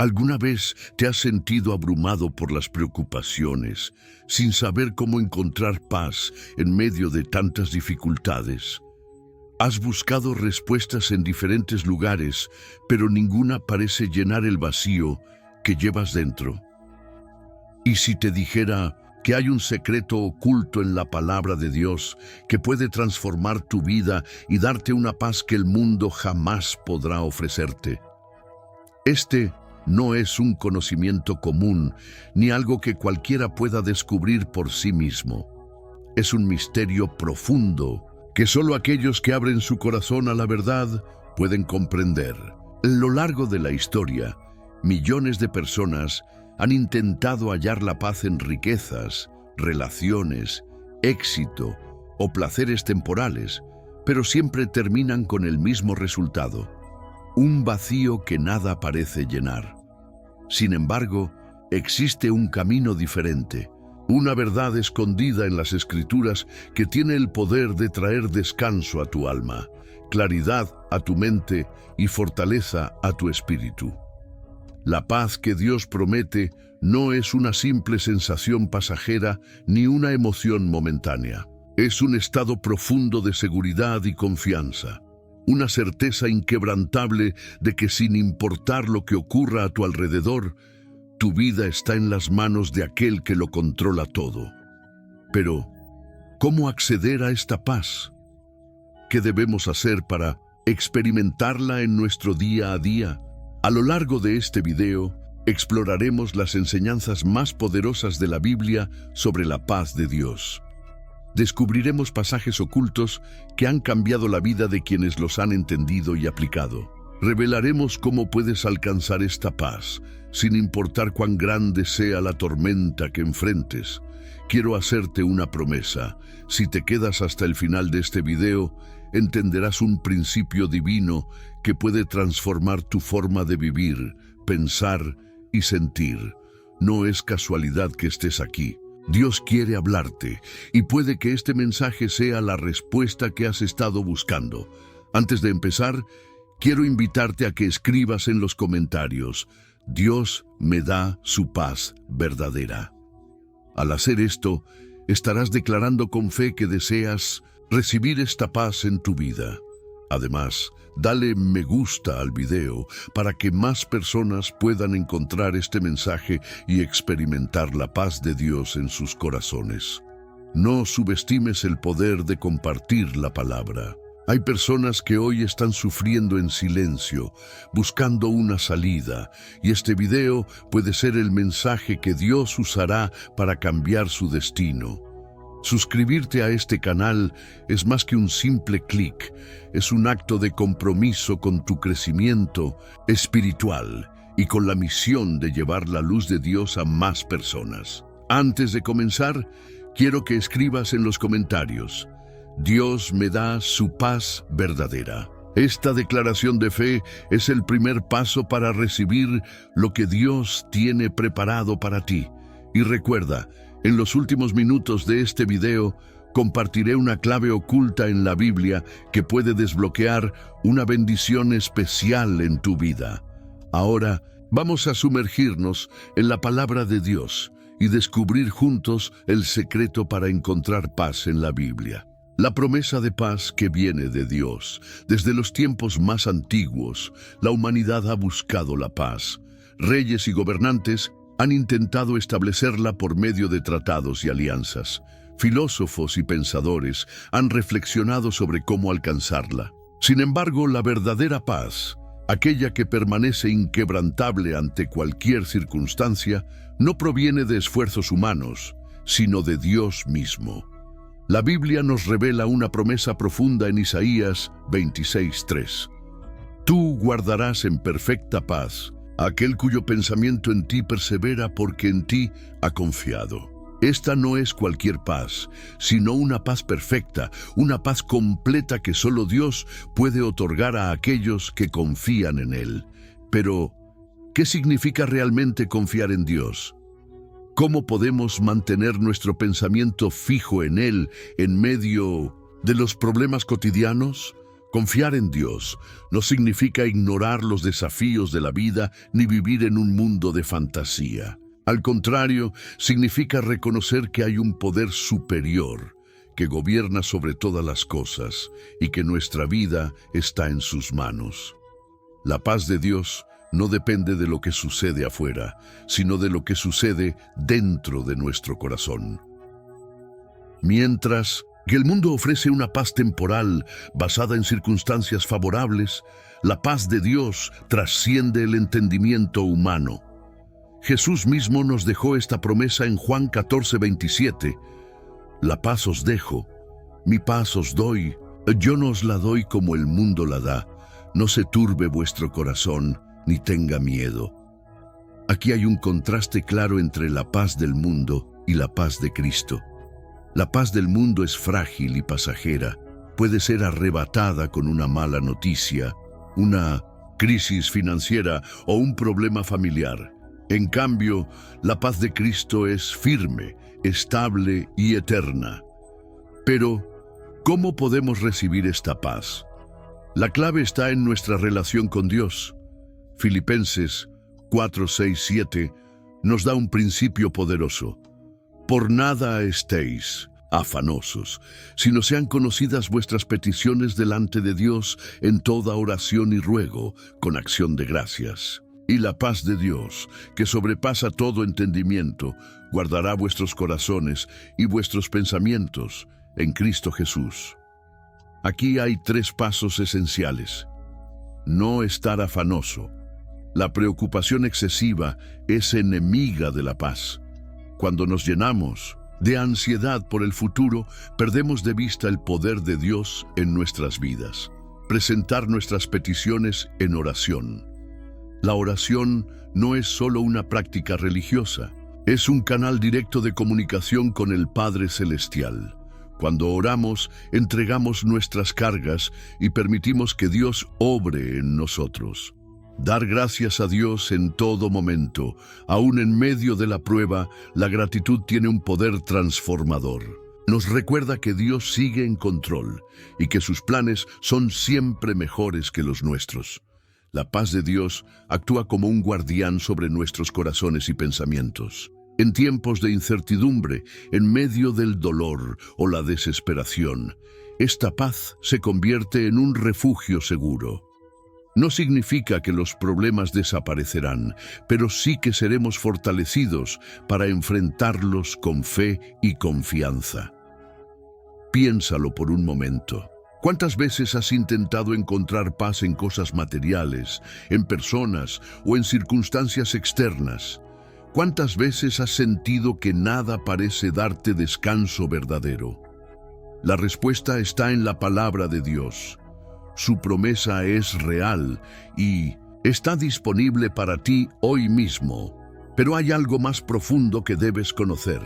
¿Alguna vez te has sentido abrumado por las preocupaciones, sin saber cómo encontrar paz en medio de tantas dificultades? Has buscado respuestas en diferentes lugares, pero ninguna parece llenar el vacío que llevas dentro. ¿Y si te dijera que hay un secreto oculto en la palabra de Dios que puede transformar tu vida y darte una paz que el mundo jamás podrá ofrecerte? Este no es un conocimiento común, ni algo que cualquiera pueda descubrir por sí mismo. Es un misterio profundo que solo aquellos que abren su corazón a la verdad pueden comprender. A lo largo de la historia, millones de personas han intentado hallar la paz en riquezas, relaciones, éxito o placeres temporales, pero siempre terminan con el mismo resultado: un vacío que nada parece llenar. Sin embargo, existe un camino diferente, una verdad escondida en las Escrituras que tiene el poder de traer descanso a tu alma, claridad a tu mente y fortaleza a tu espíritu. La paz que Dios promete no es una simple sensación pasajera ni una emoción momentánea. Es un estado profundo de seguridad y confianza. Una certeza inquebrantable de que sin importar lo que ocurra a tu alrededor, tu vida está en las manos de aquel que lo controla todo. Pero, ¿cómo acceder a esta paz? ¿Qué debemos hacer para experimentarla en nuestro día a día? A lo largo de este video, exploraremos las enseñanzas más poderosas de la Biblia sobre la paz de Dios. Descubriremos pasajes ocultos que han cambiado la vida de quienes los han entendido y aplicado. Revelaremos cómo puedes alcanzar esta paz, sin importar cuán grande sea la tormenta que enfrentes. Quiero hacerte una promesa. Si te quedas hasta el final de este video, entenderás un principio divino que puede transformar tu forma de vivir, pensar y sentir. No es casualidad que estés aquí. Dios quiere hablarte, y puede que este mensaje sea la respuesta que has estado buscando. Antes de empezar, quiero invitarte a que escribas en los comentarios: Dios me da su paz verdadera. Al hacer esto, estarás declarando con fe que deseas recibir esta paz en tu vida. Además, dale me gusta al video para que más personas puedan encontrar este mensaje y experimentar la paz de Dios en sus corazones. No subestimes el poder de compartir la palabra. Hay personas que hoy están sufriendo en silencio, buscando una salida, y este video puede ser el mensaje que Dios usará para cambiar su destino. Suscribirte a este canal es más que un simple clic, es un acto de compromiso con tu crecimiento espiritual y con la misión de llevar la luz de Dios a más personas. Antes de comenzar, quiero que escribas en los comentarios: Dios me da su paz verdadera. Esta declaración de fe es el primer paso para recibir lo que Dios tiene preparado para ti. Y recuerda, en los últimos minutos de este video, compartiré una clave oculta en la Biblia que puede desbloquear una bendición especial en tu vida. Ahora, vamos a sumergirnos en la palabra de Dios y descubrir juntos el secreto para encontrar paz en la Biblia. La promesa de paz que viene de Dios. Desde los tiempos más antiguos, la humanidad ha buscado la paz. Reyes y gobernantes han intentado establecerla por medio de tratados y alianzas. Filósofos y pensadores han reflexionado sobre cómo alcanzarla. Sin embargo, la verdadera paz, aquella que permanece inquebrantable ante cualquier circunstancia, no proviene de esfuerzos humanos, sino de Dios mismo. La Biblia nos revela una promesa profunda en Isaías 26:3. Tú guardarás en perfecta paz a aquel cuyo pensamiento en ti persevera, porque en ti ha confiado. Esta no es cualquier paz, sino una paz perfecta, una paz completa que solo Dios puede otorgar a aquellos que confían en Él. Pero, ¿qué significa realmente confiar en Dios? ¿Cómo podemos mantener nuestro pensamiento fijo en Él en medio de los problemas cotidianos? Confiar en Dios no significa ignorar los desafíos de la vida ni vivir en un mundo de fantasía. Al contrario, significa reconocer que hay un poder superior que gobierna sobre todas las cosas y que nuestra vida está en sus manos. La paz de Dios no depende de lo que sucede afuera, sino de lo que sucede dentro de nuestro corazón. Mientras que el mundo ofrece una paz temporal basada en circunstancias favorables, la paz de Dios trasciende el entendimiento humano. Jesús mismo nos dejó esta promesa en Juan 14:27. La paz os dejo, mi paz os doy, yo no os la doy como el mundo la da. No se turbe vuestro corazón, ni tenga miedo. Aquí hay un contraste claro entre la paz del mundo y la paz de Cristo. La paz del mundo es frágil y pasajera, puede ser arrebatada con una mala noticia, una crisis financiera o un problema familiar. En cambio, la paz de Cristo es firme, estable y eterna. Pero, ¿cómo podemos recibir esta paz? La clave está en nuestra relación con Dios. Filipenses 4:6-7 nos da un principio poderoso. Por nada estéis afanosos, sino sean conocidas vuestras peticiones delante de Dios en toda oración y ruego, con acción de gracias. Y la paz de Dios, que sobrepasa todo entendimiento, guardará vuestros corazones y vuestros pensamientos en Cristo Jesús. Aquí hay 3 pasos esenciales. No estar afanoso. La preocupación excesiva es enemiga de la paz. Cuando nos llenamos de ansiedad por el futuro, perdemos de vista el poder de Dios en nuestras vidas. Presentar nuestras peticiones en oración. La oración no es solo una práctica religiosa, es un canal directo de comunicación con el Padre Celestial. Cuando oramos, entregamos nuestras cargas y permitimos que Dios obre en nosotros. Dar gracias a Dios en todo momento, aún en medio de la prueba, la gratitud tiene un poder transformador. Nos recuerda que Dios sigue en control y que sus planes son siempre mejores que los nuestros. La paz de Dios actúa como un guardián sobre nuestros corazones y pensamientos. En tiempos de incertidumbre, en medio del dolor o la desesperación, esta paz se convierte en un refugio seguro. No significa que los problemas desaparecerán, pero sí que seremos fortalecidos para enfrentarlos con fe y confianza. Piénsalo por un momento. ¿Cuántas veces has intentado encontrar paz en cosas materiales, en personas o en circunstancias externas? ¿Cuántas veces has sentido que nada parece darte descanso verdadero? La respuesta está en la palabra de Dios. Su promesa es real y está disponible para ti hoy mismo. Pero hay algo más profundo que debes conocer.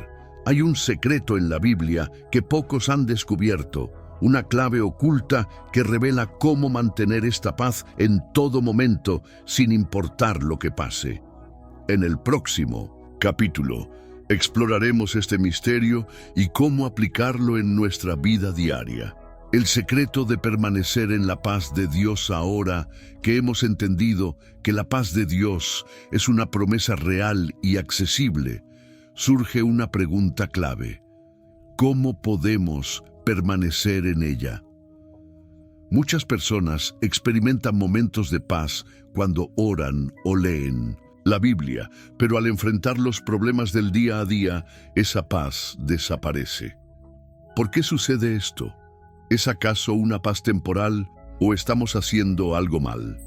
Hay un secreto en la Biblia que pocos han descubierto, una clave oculta que revela cómo mantener esta paz en todo momento, sin importar lo que pase. En el próximo capítulo, exploraremos este misterio y cómo aplicarlo en nuestra vida diaria. El secreto de permanecer en la paz de Dios ahora que hemos entendido que la paz de Dios es una promesa real y accesible, surge una pregunta clave. ¿Cómo podemos permanecer en ella? Muchas personas experimentan momentos de paz cuando oran o leen la Biblia, pero al enfrentar los problemas del día a día, esa paz desaparece. ¿Por qué sucede esto? ¿Es acaso una paz temporal o estamos haciendo algo mal?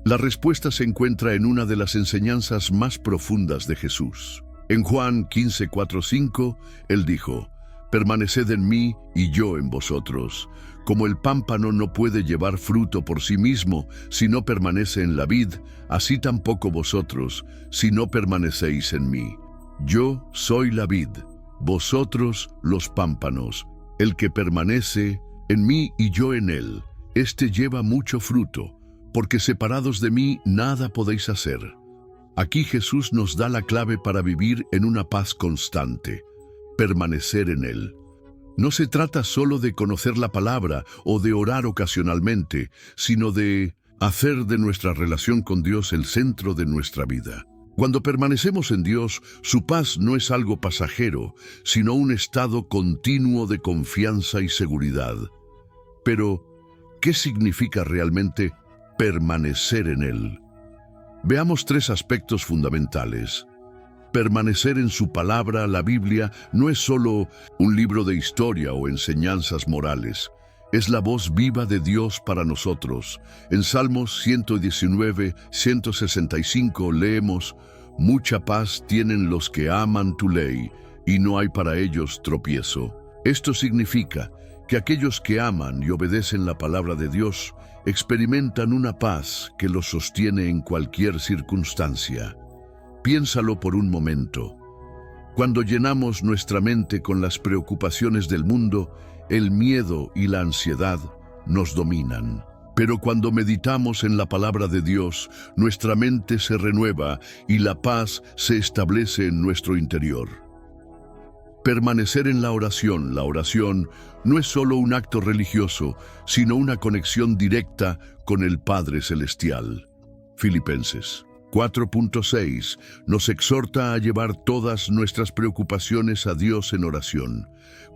La respuesta se encuentra en una de las enseñanzas más profundas de Jesús. En Juan 15:4-5, Él dijo: «Permaneced en mí y yo en vosotros. Como el pámpano no puede llevar fruto por sí mismo si no permanece en la vid, así tampoco vosotros, si no permanecéis en mí. Yo soy la vid, vosotros los pámpanos. El que permanece en mí y yo en él, éste lleva mucho fruto, porque separados de mí nada podéis hacer». Aquí Jesús nos da la clave para vivir en una paz constante: permanecer en él. No se trata solo de conocer la palabra o de orar ocasionalmente, sino de hacer de nuestra relación con Dios el centro de nuestra vida. Cuando permanecemos en Dios, su paz no es algo pasajero, sino un estado continuo de confianza y seguridad. Pero, ¿qué significa realmente permanecer en Él? Veamos tres aspectos fundamentales. Permanecer en su palabra, la Biblia, no es solo un libro de historia o enseñanzas morales. Es la voz viva de Dios para nosotros. En Salmos 119, 165 leemos: «Mucha paz tienen los que aman tu ley, y no hay para ellos tropiezo». Esto significa que aquellos que aman y obedecen la palabra de Dios experimentan una paz que los sostiene en cualquier circunstancia. Piénsalo por un momento. Cuando llenamos nuestra mente con las preocupaciones del mundo, el miedo y la ansiedad nos dominan. Pero cuando meditamos en la palabra de Dios, nuestra mente se renueva y la paz se establece en nuestro interior. Permanecer en la oración no es solo un acto religioso, sino una conexión directa con el Padre Celestial. Filipenses 4.6 nos exhorta a llevar todas nuestras preocupaciones a Dios en oración.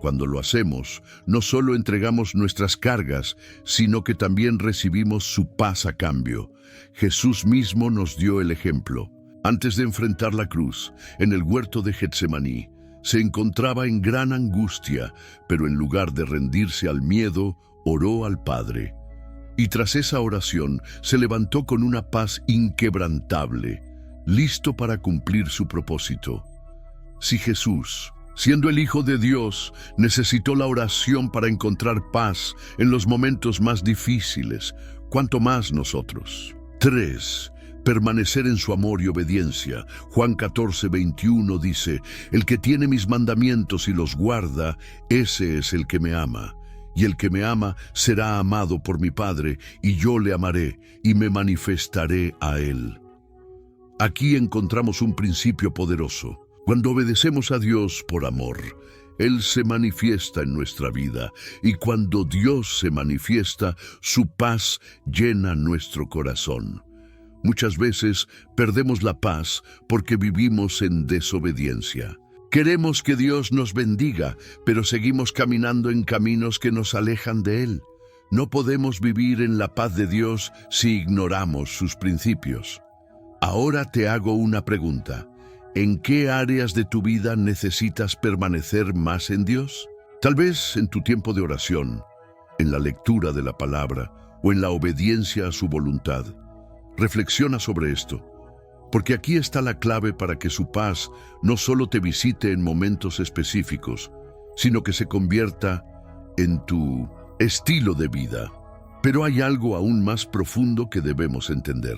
Cuando lo hacemos, no solo entregamos nuestras cargas, sino que también recibimos su paz a cambio. Jesús mismo nos dio el ejemplo. Antes de enfrentar la cruz, en el huerto de Getsemaní, se encontraba en gran angustia, pero en lugar de rendirse al miedo, oró al Padre. Y tras esa oración, se levantó con una paz inquebrantable, listo para cumplir su propósito. Si Jesús, siendo el Hijo de Dios, necesitó la oración para encontrar paz en los momentos más difíciles, ¿cuánto más nosotros? 3. Permanecer en su amor y obediencia. Juan 14:21 dice: «El que tiene mis mandamientos y los guarda, ese es el que me ama. Y el que me ama será amado por mi Padre, y yo le amaré y me manifestaré a él». Aquí encontramos un principio poderoso. Cuando obedecemos a Dios por amor, Él se manifiesta en nuestra vida, y cuando Dios se manifiesta, su paz llena nuestro corazón. Muchas veces perdemos la paz porque vivimos en desobediencia. Queremos que Dios nos bendiga, pero seguimos caminando en caminos que nos alejan de Él. No podemos vivir en la paz de Dios si ignoramos sus principios. Ahora te hago una pregunta. ¿En qué áreas de tu vida necesitas permanecer más en Dios? Tal vez en tu tiempo de oración, en la lectura de la palabra o en la obediencia a su voluntad. Reflexiona sobre esto, porque aquí está la clave para que su paz no solo te visite en momentos específicos, sino que se convierta en tu estilo de vida. Pero hay algo aún más profundo que debemos entender.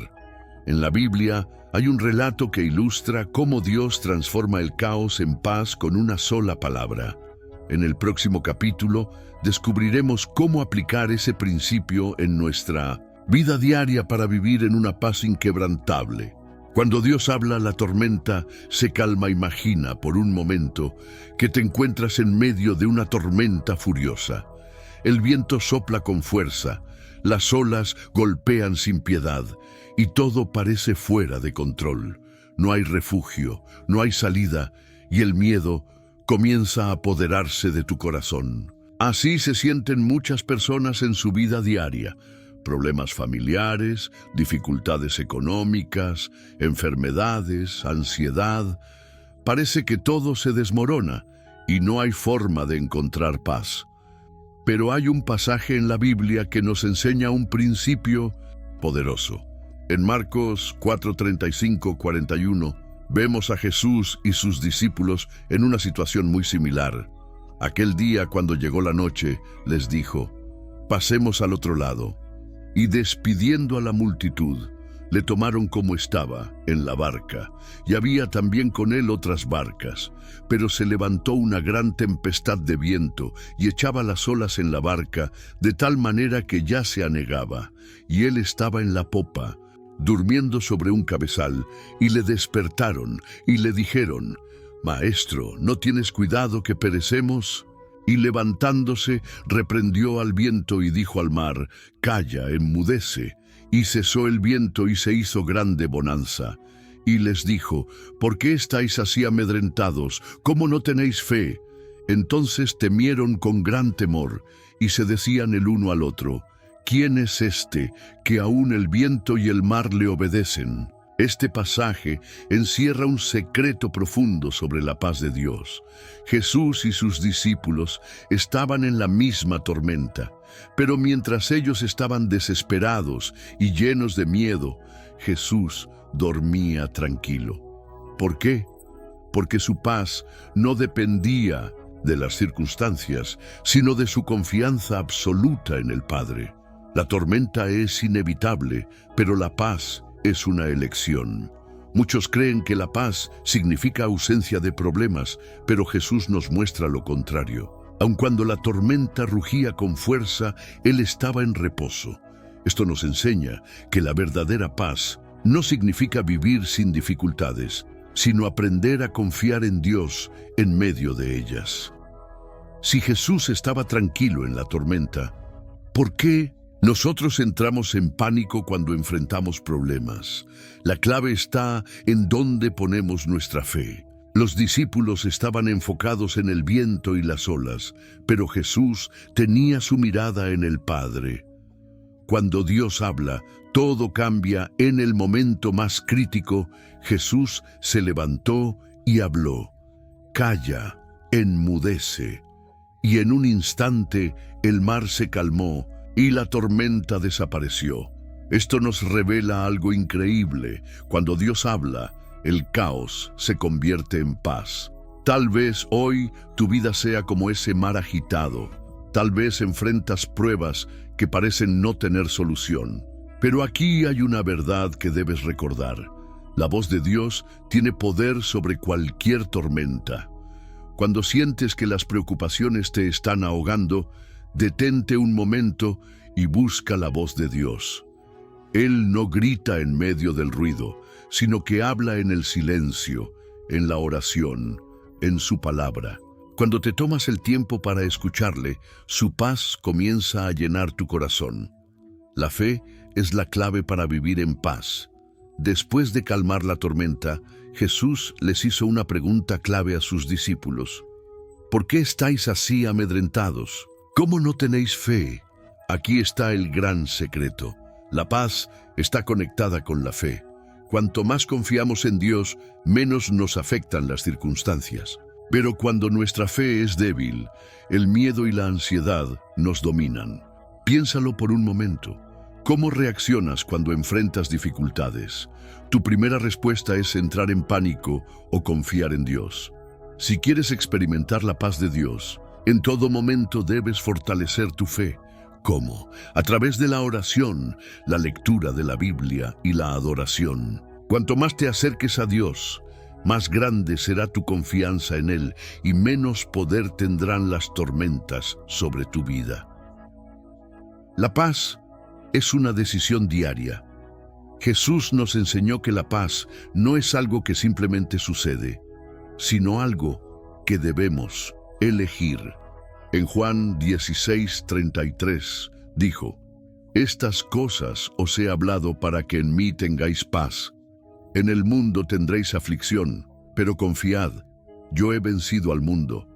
En la Biblia hay un relato que ilustra cómo Dios transforma el caos en paz con una sola palabra. En el próximo capítulo descubriremos cómo aplicar ese principio en nuestra vida diaria para vivir en una paz inquebrantable. Cuando Dios habla, la tormenta se calma. Imagina por un momento que te encuentras en medio de una tormenta furiosa. El viento sopla con fuerza, las olas golpean sin piedad y todo parece fuera de control. No hay refugio, no hay salida y el miedo comienza a apoderarse de tu corazón. Así se sienten muchas personas en su vida diaria. Problemas familiares, dificultades económicas, enfermedades, ansiedad. Parece que todo se desmorona y no hay forma de encontrar paz. Pero hay un pasaje en la Biblia que nos enseña un principio poderoso. En Marcos 4:35-41 vemos a Jesús y sus discípulos en una situación muy similar. Aquel día, cuando llegó la noche, les dijo: «Pasemos al otro lado». Y despidiendo a la multitud, le tomaron como estaba, en la barca, y había también con él otras barcas. Pero se levantó una gran tempestad de viento y echaba las olas en la barca, de tal manera que ya se anegaba, y él estaba en la popa, durmiendo sobre un cabezal, y le despertaron y le dijeron: «Maestro, ¿no tienes cuidado que perecemos?». Y levantándose, reprendió al viento y dijo al mar: «Calla, enmudece». Y cesó el viento y se hizo grande bonanza. Y les dijo: «¿Por qué estáis así amedrentados? ¿Cómo no tenéis fe?». Entonces temieron con gran temor, y se decían el uno al otro: «¿Quién es este, que aún el viento y el mar le obedecen?». Este pasaje encierra un secreto profundo sobre la paz de Dios. Jesús y sus discípulos estaban en la misma tormenta, pero mientras ellos estaban desesperados y llenos de miedo, Jesús dormía tranquilo. ¿Por qué? Porque su paz no dependía de las circunstancias, sino de su confianza absoluta en el Padre. La tormenta es inevitable, pero la paz es una elección. Muchos creen que la paz significa ausencia de problemas, pero Jesús nos muestra lo contrario. Aun cuando la tormenta rugía con fuerza, Él estaba en reposo. Esto nos enseña que la verdadera paz no significa vivir sin dificultades, sino aprender a confiar en Dios en medio de ellas. Si Jesús estaba tranquilo en la tormenta, ¿por qué nosotros entramos en pánico cuando enfrentamos problemas? La clave está en dónde ponemos nuestra fe. Los discípulos estaban enfocados en el viento y las olas, pero Jesús tenía su mirada en el Padre. Cuando Dios habla, todo cambia. En el momento más crítico, Jesús se levantó y habló: «Calla, enmudece». Y en un instante el mar se calmó y la tormenta desapareció. Esto nos revela algo increíble. Cuando Dios habla, el caos se convierte en paz. Tal vez hoy tu vida sea como ese mar agitado. Tal vez enfrentas pruebas que parecen no tener solución. Pero aquí hay una verdad que debes recordar. La voz de Dios tiene poder sobre cualquier tormenta. Cuando sientes que las preocupaciones te están ahogando, detente un momento y busca la voz de Dios. Él no grita en medio del ruido, sino que habla en el silencio, en la oración, en su palabra. Cuando te tomas el tiempo para escucharle, su paz comienza a llenar tu corazón. La fe es la clave para vivir en paz. Después de calmar la tormenta, Jesús les hizo una pregunta clave a sus discípulos: ¿por qué estáis así amedrentados? ¿Cómo no tenéis fe? Aquí está el gran secreto. La paz está conectada con la fe. Cuanto más confiamos en Dios, menos nos afectan las circunstancias. Pero cuando nuestra fe es débil, el miedo y la ansiedad nos dominan. Piénsalo por un momento. ¿Cómo reaccionas cuando enfrentas dificultades? Tu primera respuesta es entrar en pánico o confiar en Dios. Si quieres experimentar la paz de Dios, en todo momento debes fortalecer tu fe. ¿Cómo? A través de la oración, la lectura de la Biblia y la adoración. Cuanto más te acerques a Dios, más grande será tu confianza en Él y menos poder tendrán las tormentas sobre tu vida. La paz es una decisión diaria. Jesús nos enseñó que la paz no es algo que simplemente sucede, sino algo que debemos elegir. En Juan 16:33 dijo: «Estas cosas os he hablado para que en mí tengáis paz. En el mundo tendréis aflicción, pero confiad, yo he vencido al mundo».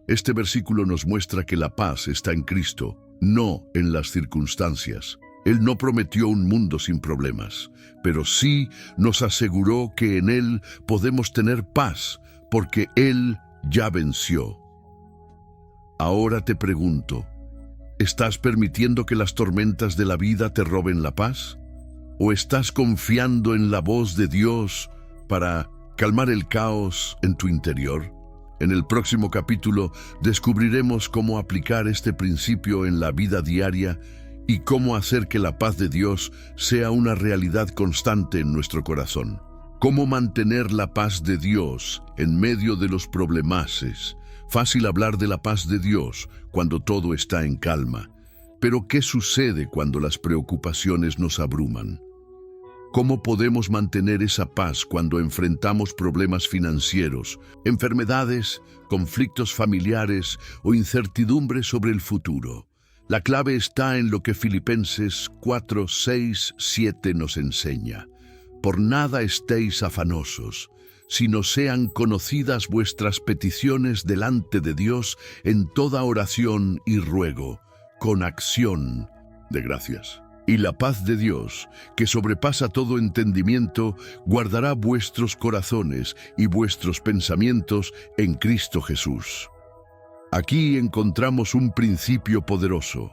Este versículo nos muestra que la paz está en Cristo, no en las circunstancias. Él no prometió un mundo sin problemas, pero sí nos aseguró que en Él podemos tener paz, porque Él ya venció. Ahora te pregunto, ¿estás permitiendo que las tormentas de la vida te roben la paz? ¿O estás confiando en la voz de Dios para calmar el caos en tu interior? En el próximo capítulo descubriremos cómo aplicar este principio en la vida diaria y cómo hacer que la paz de Dios sea una realidad constante en nuestro corazón. Cómo mantener la paz de Dios en medio de los problemases. Fácil hablar de la paz de Dios cuando todo está en calma. Pero ¿qué sucede cuando las preocupaciones nos abruman? ¿Cómo podemos mantener esa paz cuando enfrentamos problemas financieros, enfermedades, conflictos familiares o incertidumbre sobre el futuro? La clave está en lo que Filipenses 4, 6, 7 nos enseña. Por nada estéis afanosos, sino sean conocidas vuestras peticiones delante de Dios en toda oración y ruego, con acción de gracias. Y la paz de Dios, que sobrepasa todo entendimiento, guardará vuestros corazones y vuestros pensamientos en Cristo Jesús. Aquí encontramos un principio poderoso.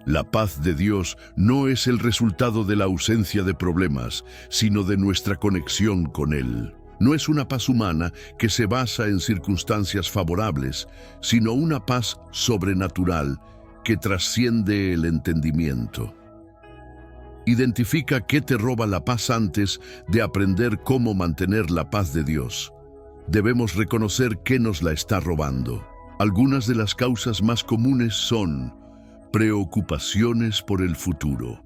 La paz de Dios no es el resultado de la ausencia de problemas, sino de nuestra conexión con Él. No es una paz humana que se basa en circunstancias favorables, sino una paz sobrenatural que trasciende el entendimiento. Identifica qué te roba la paz antes de aprender cómo mantener la paz de Dios. Debemos reconocer qué nos la está robando. Algunas de las causas más comunes son preocupaciones por el futuro.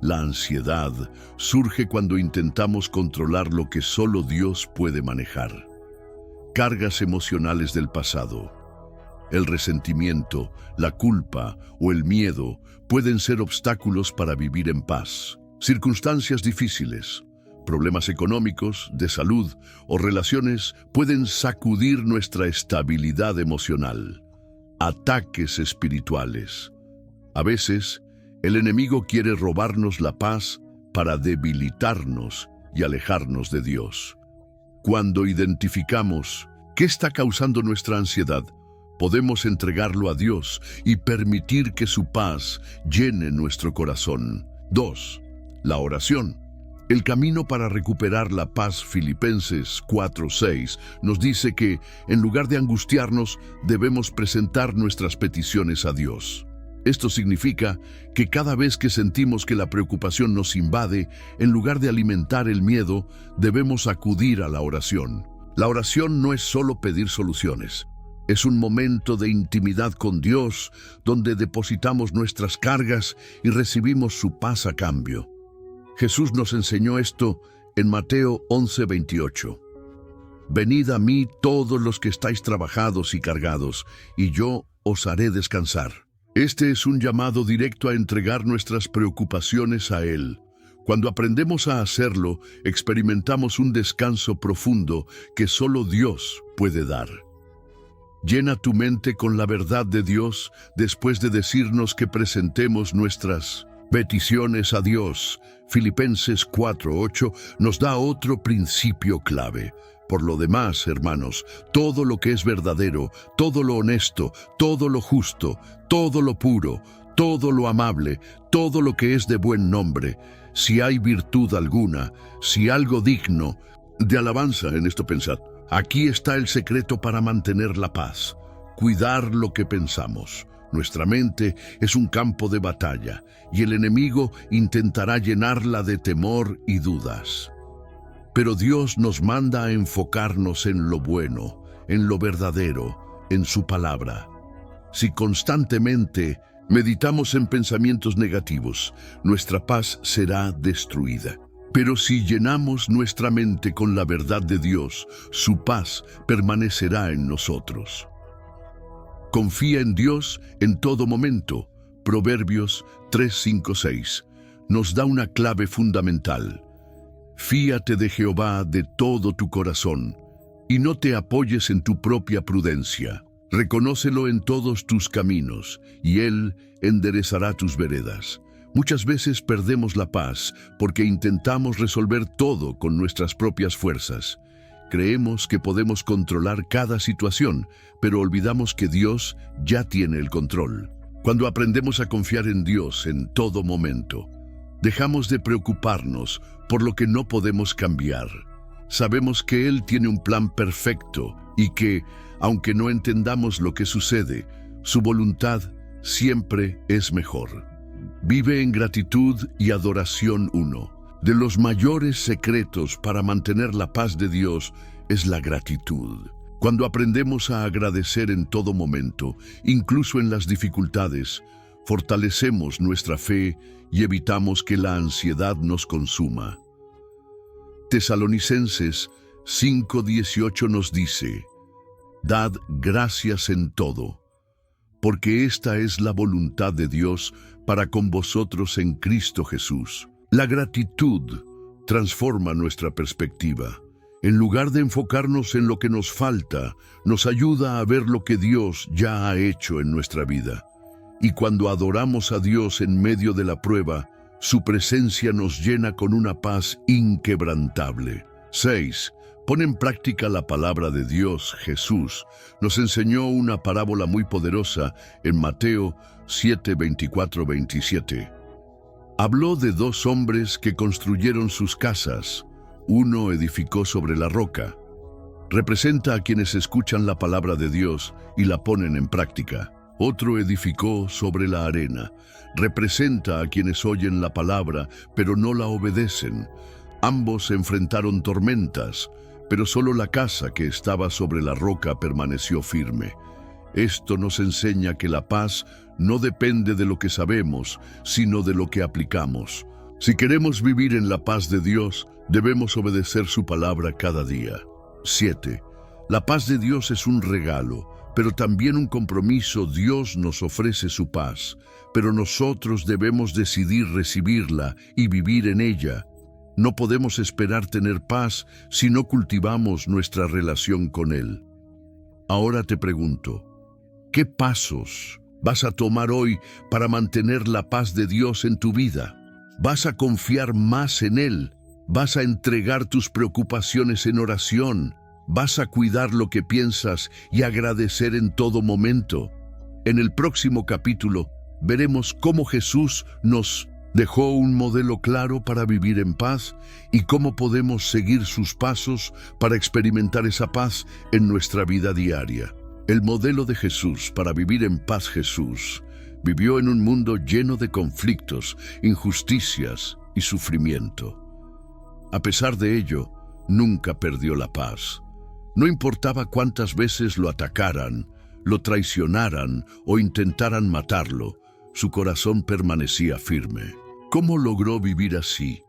La ansiedad surge cuando intentamos controlar lo que solo Dios puede manejar. Cargas emocionales del pasado. El resentimiento, la culpa o el miedo pueden ser obstáculos para vivir en paz. Circunstancias difíciles, problemas económicos, de salud o relaciones pueden sacudir nuestra estabilidad emocional. Ataques espirituales. A veces, el enemigo quiere robarnos la paz para debilitarnos y alejarnos de Dios. Cuando identificamos qué está causando nuestra ansiedad, podemos entregarlo a Dios y permitir que su paz llene nuestro corazón. 2. La oración. El camino para recuperar la paz. Filipenses 4:6 nos dice que, en lugar de angustiarnos, debemos presentar nuestras peticiones a Dios. Esto significa que cada vez que sentimos que la preocupación nos invade, en lugar de alimentar el miedo, debemos acudir a la oración. La oración no es solo pedir soluciones. Es un momento de intimidad con Dios, donde depositamos nuestras cargas y recibimos su paz a cambio. Jesús nos enseñó esto en Mateo 11:28. Venid a mí todos los que estáis trabajados y cargados, y yo os haré descansar. Este es un llamado directo a entregar nuestras preocupaciones a Él. Cuando aprendemos a hacerlo, experimentamos un descanso profundo que solo Dios puede dar. Llena tu mente con la verdad de Dios después de decirnos que presentemos nuestras peticiones a Dios. Filipenses 4:8 nos da otro principio clave. Por lo demás, hermanos, todo lo que es verdadero, todo lo honesto, todo lo justo, todo lo puro, todo lo amable, todo lo que es de buen nombre, si hay virtud alguna, si algo digno de alabanza, en esto pensad. Aquí está el secreto para mantener la paz: cuidar lo que pensamos. Nuestra mente es un campo de batalla y el enemigo intentará llenarla de temor y dudas. Pero Dios nos manda a enfocarnos en lo bueno, en lo verdadero, en su palabra. Si constantemente meditamos en pensamientos negativos, nuestra paz será destruida. Pero si llenamos nuestra mente con la verdad de Dios, su paz permanecerá en nosotros. Confía en Dios en todo momento. Proverbios 3:5-6 nos da una clave fundamental. Fíate de Jehová de todo tu corazón, y no te apoyes en tu propia prudencia. Reconócelo en todos tus caminos, y Él enderezará tus veredas. Muchas veces perdemos la paz porque intentamos resolver todo con nuestras propias fuerzas. Creemos que podemos controlar cada situación, pero olvidamos que Dios ya tiene el control. Cuando aprendemos a confiar en Dios en todo momento, dejamos de preocuparnos por lo que no podemos cambiar. Sabemos que Él tiene un plan perfecto y que, aunque no entendamos lo que sucede, su voluntad siempre es mejor. Vive en gratitud y adoración. Uno de los mayores secretos para mantener la paz de Dios es la gratitud. Cuando aprendemos a agradecer en todo momento, incluso en las dificultades, fortalecemos nuestra fe y evitamos que la ansiedad nos consuma. Tesalonicenses 5:18 nos dice: Dad gracias en todo, porque esta es la voluntad de Dios para con vosotros en Cristo Jesús. La gratitud transforma nuestra perspectiva. En lugar de enfocarnos en lo que nos falta, nos ayuda a ver lo que Dios ya ha hecho en nuestra vida. Y cuando adoramos a Dios en medio de la prueba, su presencia nos llena con una paz inquebrantable. 6. Pon en práctica la palabra de Dios. Jesús nos enseñó una parábola muy poderosa en Mateo 7:24-27. Habló de dos hombres que construyeron sus casas. Uno edificó sobre la roca. Representa a quienes escuchan la palabra de Dios y la ponen en práctica. Otro edificó sobre la arena. Representa a quienes oyen la palabra, pero no la obedecen. Ambos enfrentaron tormentas, pero solo la casa que estaba sobre la roca permaneció firme. Esto nos enseña que la paz no depende de lo que sabemos, sino de lo que aplicamos. Si queremos vivir en la paz de Dios, debemos obedecer su palabra cada día. 7. La paz de Dios es un regalo, pero también un compromiso. Dios nos ofrece su paz, pero nosotros debemos decidir recibirla y vivir en ella. No podemos esperar tener paz si no cultivamos nuestra relación con Él. Ahora te pregunto, ¿qué pasos vas a tomar hoy para mantener la paz de Dios en tu vida? ¿Vas a confiar más en Él? ¿Vas a entregar tus preocupaciones en oración? ¿Vas a cuidar lo que piensas y agradecer en todo momento? En el próximo capítulo veremos cómo Jesús nos dejó un modelo claro para vivir en paz y cómo podemos seguir sus pasos para experimentar esa paz en nuestra vida diaria. El modelo de Jesús para vivir en paz. Jesús vivió en un mundo lleno de conflictos, injusticias y sufrimiento. A pesar de ello, nunca perdió la paz. No importaba cuántas veces lo atacaran, lo traicionaran o intentaran matarlo, su corazón permanecía firme. ¿Cómo logró vivir así?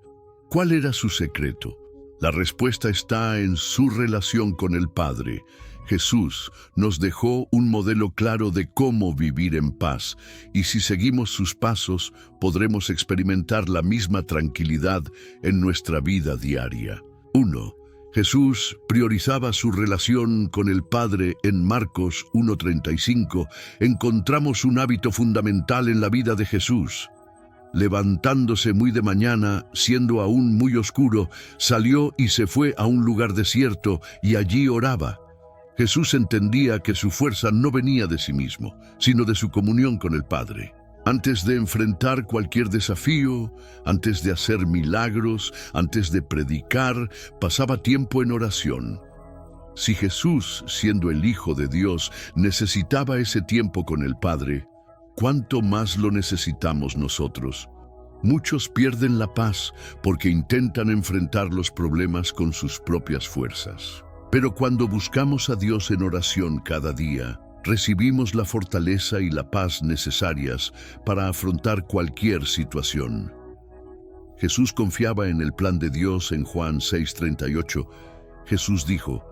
¿Cuál era su secreto? La respuesta está en su relación con el Padre. Jesús nos dejó un modelo claro de cómo vivir en paz, y si seguimos sus pasos, podremos experimentar la misma tranquilidad en nuestra vida diaria. 1. Jesús priorizaba su relación con el Padre. En Marcos 1:35 encontramos un hábito fundamental en la vida de Jesús. Levantándose muy de mañana, siendo aún muy oscuro, salió y se fue a un lugar desierto y allí oraba. Jesús entendía que su fuerza no venía de sí mismo, sino de su comunión con el Padre. Antes de enfrentar cualquier desafío, antes de hacer milagros, antes de predicar, pasaba tiempo en oración. Si Jesús, siendo el Hijo de Dios, necesitaba ese tiempo con el Padre, ¿cuánto más lo necesitamos nosotros? Muchos pierden la paz porque intentan enfrentar los problemas con sus propias fuerzas. Pero cuando buscamos a Dios en oración cada día, recibimos la fortaleza y la paz necesarias para afrontar cualquier situación. Jesús confiaba en el plan de Dios. En Juan 6:38, Jesús dijo: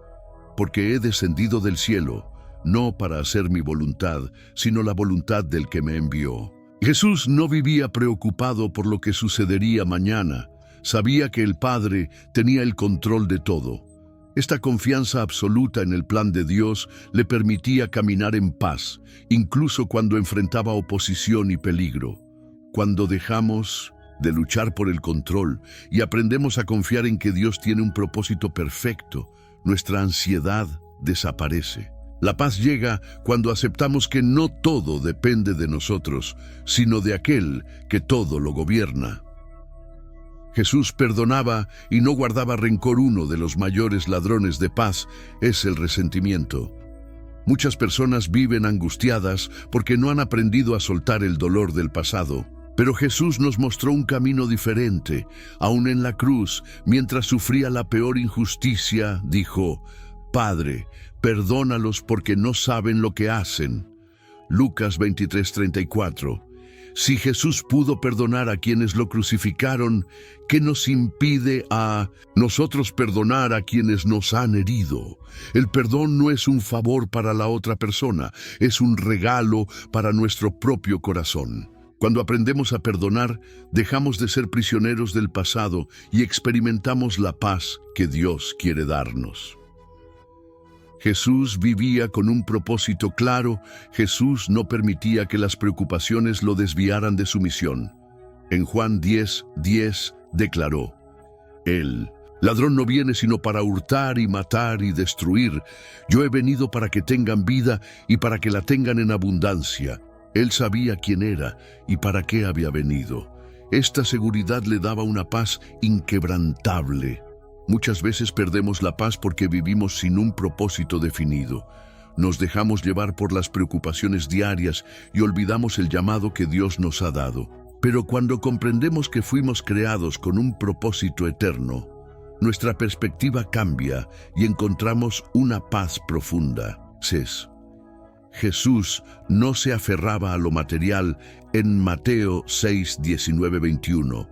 «Porque he descendido del cielo, no para hacer mi voluntad, sino la voluntad del que me envió». Jesús no vivía preocupado por lo que sucedería mañana. Sabía que el Padre tenía el control de todo. Esta confianza absoluta en el plan de Dios le permitía caminar en paz, incluso cuando enfrentaba oposición y peligro. Cuando dejamos de luchar por el control y aprendemos a confiar en que Dios tiene un propósito perfecto, nuestra ansiedad desaparece. La paz llega cuando aceptamos que no todo depende de nosotros, sino de aquel que todo lo gobierna. Jesús perdonaba y no guardaba rencor. Uno de los mayores ladrones de paz es el resentimiento. Muchas personas viven angustiadas porque no han aprendido a soltar el dolor del pasado. Pero Jesús nos mostró un camino diferente. Aún en la cruz, mientras sufría la peor injusticia, dijo: «Padre, perdónalos porque no saben lo que hacen». Lucas 23:34. Si Jesús pudo perdonar a quienes lo crucificaron, ¿qué nos impide a nosotros perdonar a quienes nos han herido? El perdón no es un favor para la otra persona, es un regalo para nuestro propio corazón. Cuando aprendemos a perdonar, dejamos de ser prisioneros del pasado y experimentamos la paz que Dios quiere darnos. Jesús vivía con un propósito claro. Jesús no permitía que las preocupaciones lo desviaran de su misión. En Juan 10:10 declaró: El ladrón no viene sino para hurtar y matar y destruir. Yo he venido para que tengan vida y para que la tengan en abundancia. Él sabía quién era y para qué había venido. Esta seguridad le daba una paz inquebrantable. Muchas veces perdemos la paz porque vivimos sin un propósito definido. Nos dejamos llevar por las preocupaciones diarias y olvidamos el llamado que Dios nos ha dado. Pero cuando comprendemos que fuimos creados con un propósito eterno, nuestra perspectiva cambia y encontramos una paz profunda. Jesús no se aferraba a lo material. En Mateo 6:19-21.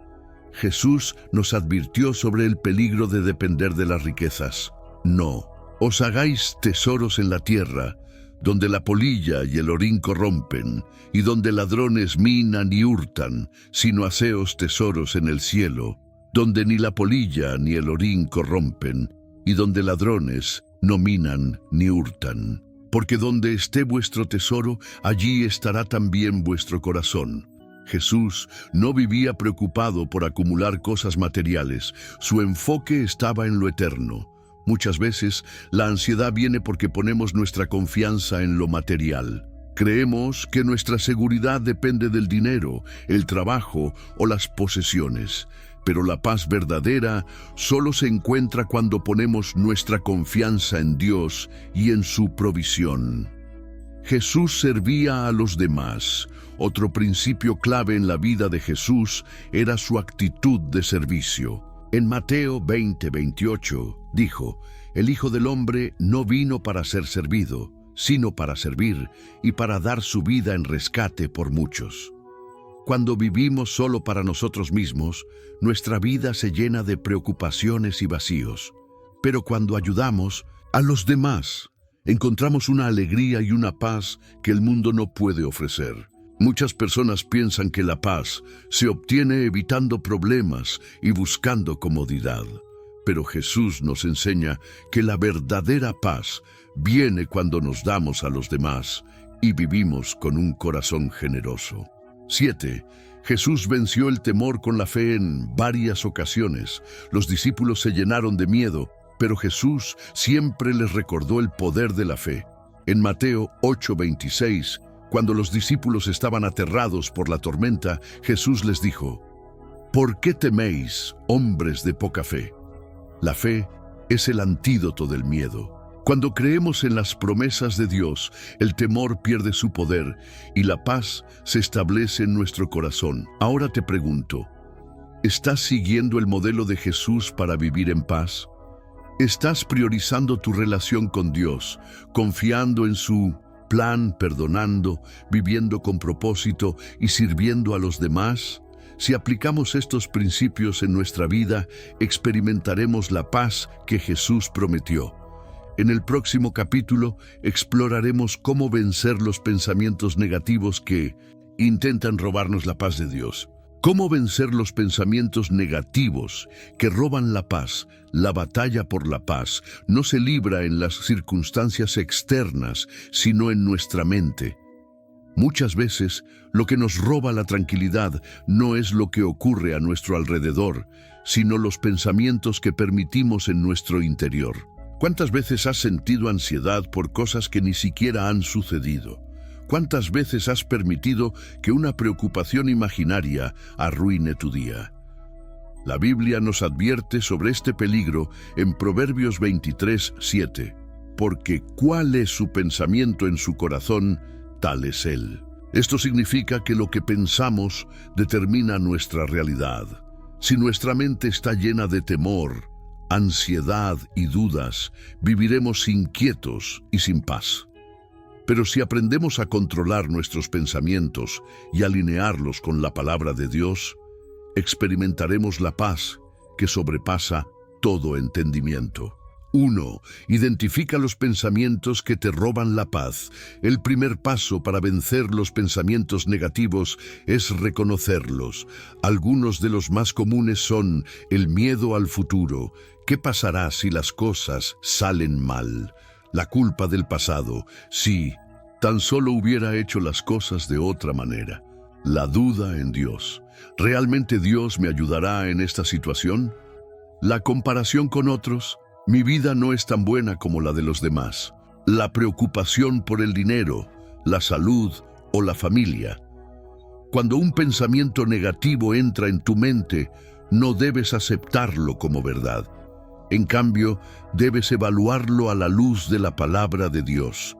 Jesús nos advirtió sobre el peligro de depender de las riquezas. No os hagáis tesoros en la tierra, donde la polilla y el orín corrompen, y donde ladrones minan y hurtan, sino haceos tesoros en el cielo, donde ni la polilla ni el orín corrompen, y donde ladrones no minan ni hurtan. Porque donde esté vuestro tesoro, allí estará también vuestro corazón. Jesús no vivía preocupado por acumular cosas materiales. Su enfoque estaba en lo eterno. Muchas veces, la ansiedad viene porque ponemos nuestra confianza en lo material. Creemos que nuestra seguridad depende del dinero, el trabajo o las posesiones. Pero la paz verdadera solo se encuentra cuando ponemos nuestra confianza en Dios y en su provisión. Jesús servía a los demás. Otro principio clave en la vida de Jesús era su actitud de servicio. En Mateo 20:28 dijo: El Hijo del Hombre no vino para ser servido, sino para servir y para dar su vida en rescate por muchos. Cuando vivimos solo para nosotros mismos, nuestra vida se llena de preocupaciones y vacíos. Pero cuando ayudamos a los demás, encontramos una alegría y una paz que el mundo no puede ofrecer. Muchas personas piensan que la paz se obtiene evitando problemas y buscando comodidad. Pero Jesús nos enseña que la verdadera paz viene cuando nos damos a los demás y vivimos con un corazón generoso. 7. Jesús venció el temor con la fe en varias ocasiones. Los discípulos se llenaron de miedo, pero Jesús siempre les recordó el poder de la fe. En Mateo 8:26, cuando los discípulos estaban aterrados por la tormenta, Jesús les dijo: ¿Por qué teméis, hombres de poca fe? La fe es el antídoto del miedo. Cuando creemos en las promesas de Dios, el temor pierde su poder y la paz se establece en nuestro corazón. Ahora te pregunto, ¿estás siguiendo el modelo de Jesús para vivir en paz? ¿Estás priorizando tu relación con Dios, confiando en su plan, perdonando, viviendo con propósito y sirviendo a los demás? Si aplicamos estos principios en nuestra vida, experimentaremos la paz que Jesús prometió. En el próximo capítulo exploraremos cómo vencer los pensamientos negativos que intentan robarnos la paz de Dios. Cómo vencer los pensamientos negativos que roban la paz. La batalla por la paz no se libra en las circunstancias externas, sino en nuestra mente. Muchas veces, lo que nos roba la tranquilidad no es lo que ocurre a nuestro alrededor, sino los pensamientos que permitimos en nuestro interior. ¿Cuántas veces has sentido ansiedad por cosas que ni siquiera han sucedido? ¿Cuántas veces has permitido que una preocupación imaginaria arruine tu día? La Biblia nos advierte sobre este peligro en Proverbios 23:7. Porque ¿cuál es su pensamiento en su corazón? Tal es él. Esto significa que lo que pensamos determina nuestra realidad. Si nuestra mente está llena de temor, ansiedad y dudas, viviremos inquietos y sin paz. Pero si aprendemos a controlar nuestros pensamientos y alinearlos con la palabra de Dios, experimentaremos la paz que sobrepasa todo entendimiento. 1. Identifica los pensamientos que te roban la paz. El primer paso para vencer los pensamientos negativos es reconocerlos. Algunos de los más comunes son el miedo al futuro. ¿Qué pasará si las cosas salen mal? La culpa del pasado. Sí, tan solo hubiera hecho las cosas de otra manera. La duda en Dios. ¿Realmente Dios me ayudará en esta situación? La comparación con otros. Mi vida no es tan buena como la de los demás. La preocupación por el dinero, la salud o la familia. Cuando un pensamiento negativo entra en tu mente, no debes aceptarlo como verdad. En cambio, debes evaluarlo a la luz de la palabra de Dios.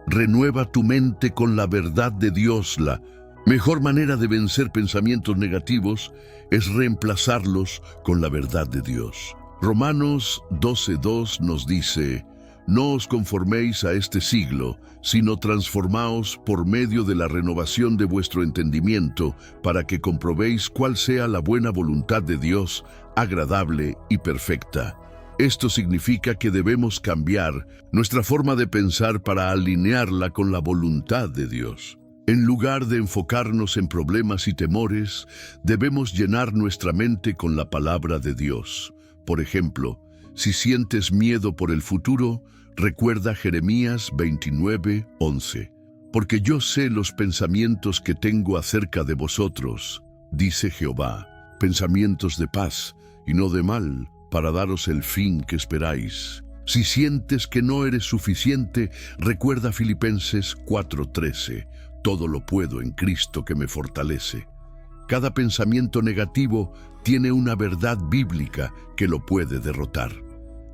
Renueva tu mente con la verdad de Dios. La mejor manera de vencer pensamientos negativos es reemplazarlos con la verdad de Dios. Romanos 12:2 nos dice: no os conforméis a este siglo, sino transformaos por medio de la renovación de vuestro entendimiento, para que comprobéis cuál sea la buena voluntad de Dios, agradable y perfecta. Esto significa que debemos cambiar nuestra forma de pensar para alinearla con la voluntad de Dios. En lugar de enfocarnos en problemas y temores, debemos llenar nuestra mente con la palabra de Dios. Por ejemplo, si sientes miedo por el futuro, recuerda Jeremías 29:11. Porque yo sé los pensamientos que tengo acerca de vosotros, dice Jehová, pensamientos de paz y no de mal, para daros el fin que esperáis. Si sientes que no eres suficiente, recuerda Filipenses 4:13. Todo lo puedo en Cristo que me fortalece. Cada pensamiento negativo tiene una verdad bíblica que lo puede derrotar.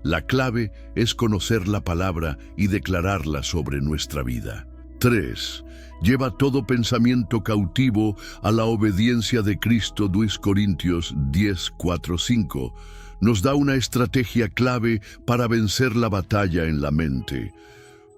La clave es conocer la palabra y declararla sobre nuestra vida. 3. Lleva todo pensamiento cautivo a la obediencia de Cristo. 2 Corintios 10:4-5 nos da una estrategia clave para vencer la batalla en la mente.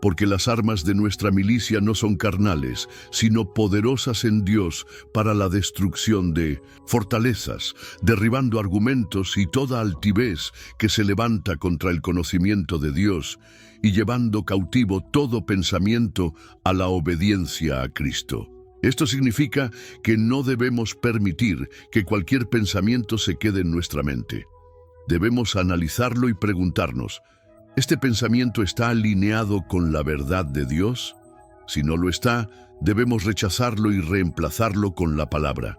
Porque las armas de nuestra milicia no son carnales, sino poderosas en Dios para la destrucción de fortalezas, derribando argumentos y toda altivez que se levanta contra el conocimiento de Dios, y llevando cautivo todo pensamiento a la obediencia a Cristo. Esto significa que no debemos permitir que cualquier pensamiento se quede en nuestra mente. Debemos analizarlo y preguntarnos: ¿este pensamiento está alineado con la verdad de Dios? Si no lo está, debemos rechazarlo y reemplazarlo con la palabra.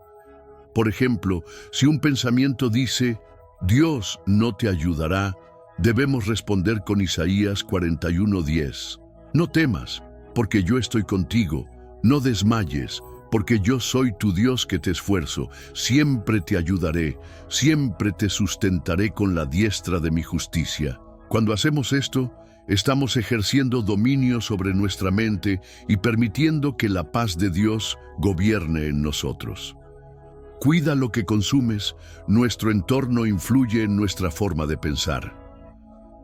Por ejemplo, si un pensamiento dice: Dios no te ayudará, debemos responder con Isaías 41:10. No temas, porque yo estoy contigo. No desmayes, porque yo soy tu Dios que te esfuerzo. Siempre te ayudaré, siempre te sustentaré con la diestra de mi justicia. Cuando hacemos esto, estamos ejerciendo dominio sobre nuestra mente y permitiendo que la paz de Dios gobierne en nosotros. Cuida lo que consumes. Nuestro entorno influye en nuestra forma de pensar.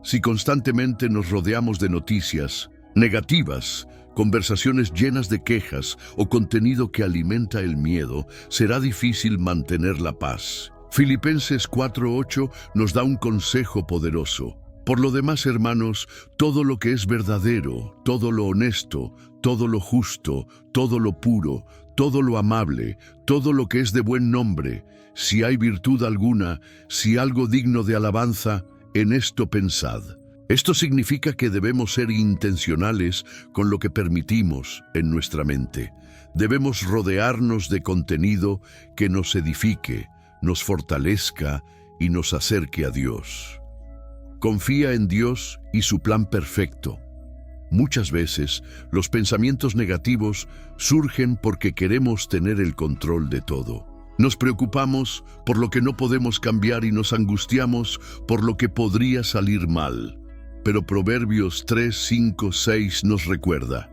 Si constantemente nos rodeamos de noticias negativas, conversaciones llenas de quejas o contenido que alimenta el miedo, será difícil mantener la paz. Filipenses 4:8 nos da un consejo poderoso. Por lo demás, hermanos, todo lo que es verdadero, todo lo honesto, todo lo justo, todo lo puro, todo lo amable, todo lo que es de buen nombre, si hay virtud alguna, si algo digno de alabanza, en esto pensad. Esto significa que debemos ser intencionales con lo que permitimos en nuestra mente. Debemos rodearnos de contenido que nos edifique, nos fortalezca y nos acerque a Dios. Confía en Dios y su plan perfecto. Muchas veces, los pensamientos negativos surgen porque queremos tener el control de todo. Nos preocupamos por lo que no podemos cambiar y nos angustiamos por lo que podría salir mal. Pero Proverbios 3:5-6 nos recuerda: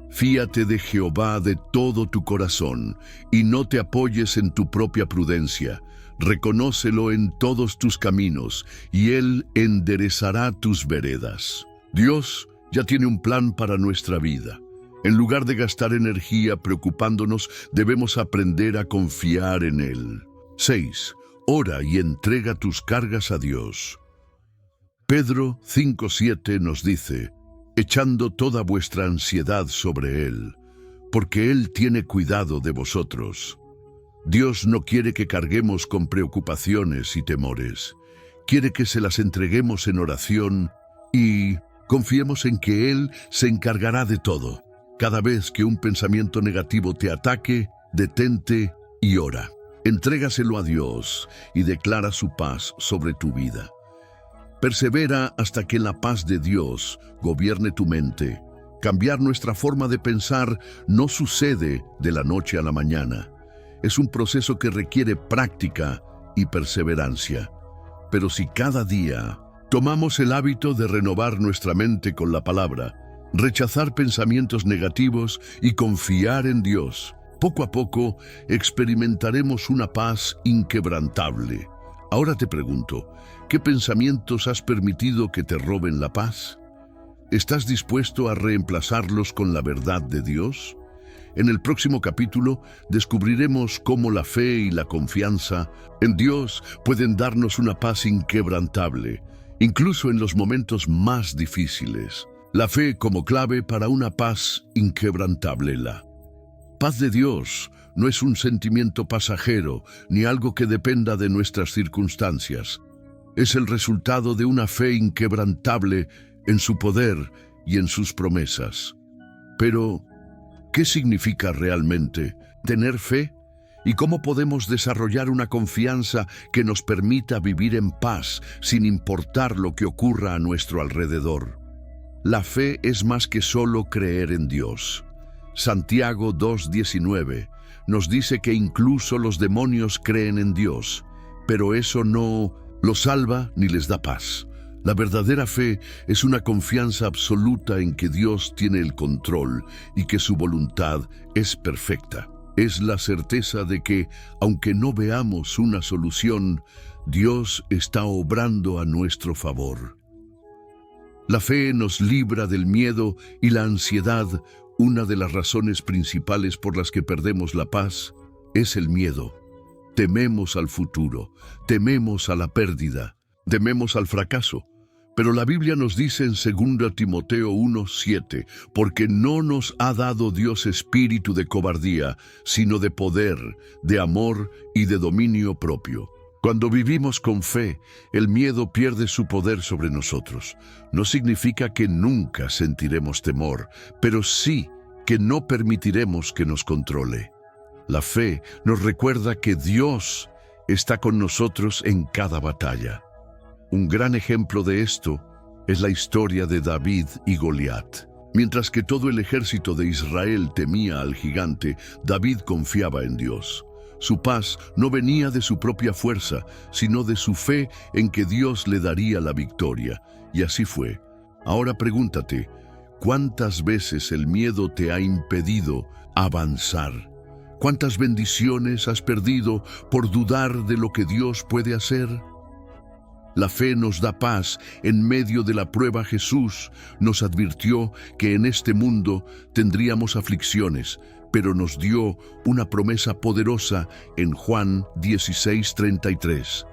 fíate de Jehová de todo tu corazón y no te apoyes en tu propia prudencia. Reconócelo en todos tus caminos y Él enderezará tus veredas. Dios ya tiene un plan para nuestra vida. En lugar de gastar energía preocupándonos, debemos aprender a confiar en Él. 6. Ora y entrega tus cargas a Dios. Pedro 5:7 nos dice, echando toda vuestra ansiedad sobre Él, porque Él tiene cuidado de vosotros. Dios no quiere que carguemos con preocupaciones y temores. Quiere que se las entreguemos en oración y confiemos en que Él se encargará de todo. Cada vez que un pensamiento negativo te ataque, detente y ora. Entrégaselo a Dios y declara su paz sobre tu vida. Persevera hasta que la paz de Dios gobierne tu mente. Cambiar nuestra forma de pensar no sucede de la noche a la mañana. Es un proceso que requiere práctica y perseverancia. Pero si cada día tomamos el hábito de renovar nuestra mente con la palabra, rechazar pensamientos negativos y confiar en Dios, poco a poco experimentaremos una paz inquebrantable. Ahora te pregunto, ¿qué pensamientos has permitido que te roben la paz? ¿Estás dispuesto a reemplazarlos con la verdad de Dios? En el próximo capítulo descubriremos cómo la fe y la confianza en Dios pueden darnos una paz inquebrantable, incluso en los momentos más difíciles. La fe como clave para una paz inquebrantable. La paz de Dios no es un sentimiento pasajero ni algo que dependa de nuestras circunstancias. Es el resultado de una fe inquebrantable en su poder y en sus promesas. Pero, ¿qué significa realmente tener fe? ¿Y cómo podemos desarrollar una confianza que nos permita vivir en paz sin importar lo que ocurra a nuestro alrededor? La fe es más que solo creer en Dios. Santiago 2:19 nos dice que incluso los demonios creen en Dios, pero eso no los salva ni les da paz. La verdadera fe es una confianza absoluta en que Dios tiene el control y que su voluntad es perfecta. Es la certeza de que, aunque no veamos una solución, Dios está obrando a nuestro favor. La fe nos libra del miedo y la ansiedad. Una de las razones principales por las que perdemos la paz es el miedo. Tememos al futuro, tememos a la pérdida, tememos al fracaso. Pero la Biblia nos dice en 2 Timoteo 1:7, porque no nos ha dado Dios espíritu de cobardía, sino de poder, de amor y de dominio propio. Cuando vivimos con fe, el miedo pierde su poder sobre nosotros. No significa que nunca sentiremos temor, pero sí que no permitiremos que nos controle. La fe nos recuerda que Dios está con nosotros en cada batalla. Un gran ejemplo de esto es la historia de David y Goliat. Mientras que todo el ejército de Israel temía al gigante, David confiaba en Dios. Su paz no venía de su propia fuerza, sino de su fe en que Dios le daría la victoria. Y así fue. Ahora pregúntate, ¿cuántas veces el miedo te ha impedido avanzar? ¿Cuántas bendiciones has perdido por dudar de lo que Dios puede hacer? La fe nos da paz en medio de la prueba. Jesús nos advirtió que en este mundo tendríamos aflicciones, pero nos dio una promesa poderosa en Juan 16:33.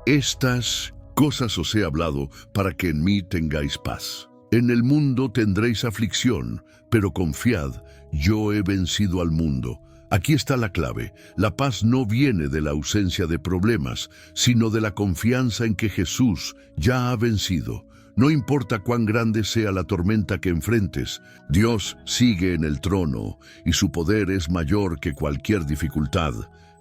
Estas cosas os he hablado para que en mí tengáis paz. En el mundo tendréis aflicción, pero confiad, yo he vencido al mundo. Aquí está la clave. La paz no viene de la ausencia de problemas, sino de la confianza en que Jesús ya ha vencido. No importa cuán grande sea la tormenta que enfrentes, Dios sigue en el trono y su poder es mayor que cualquier dificultad.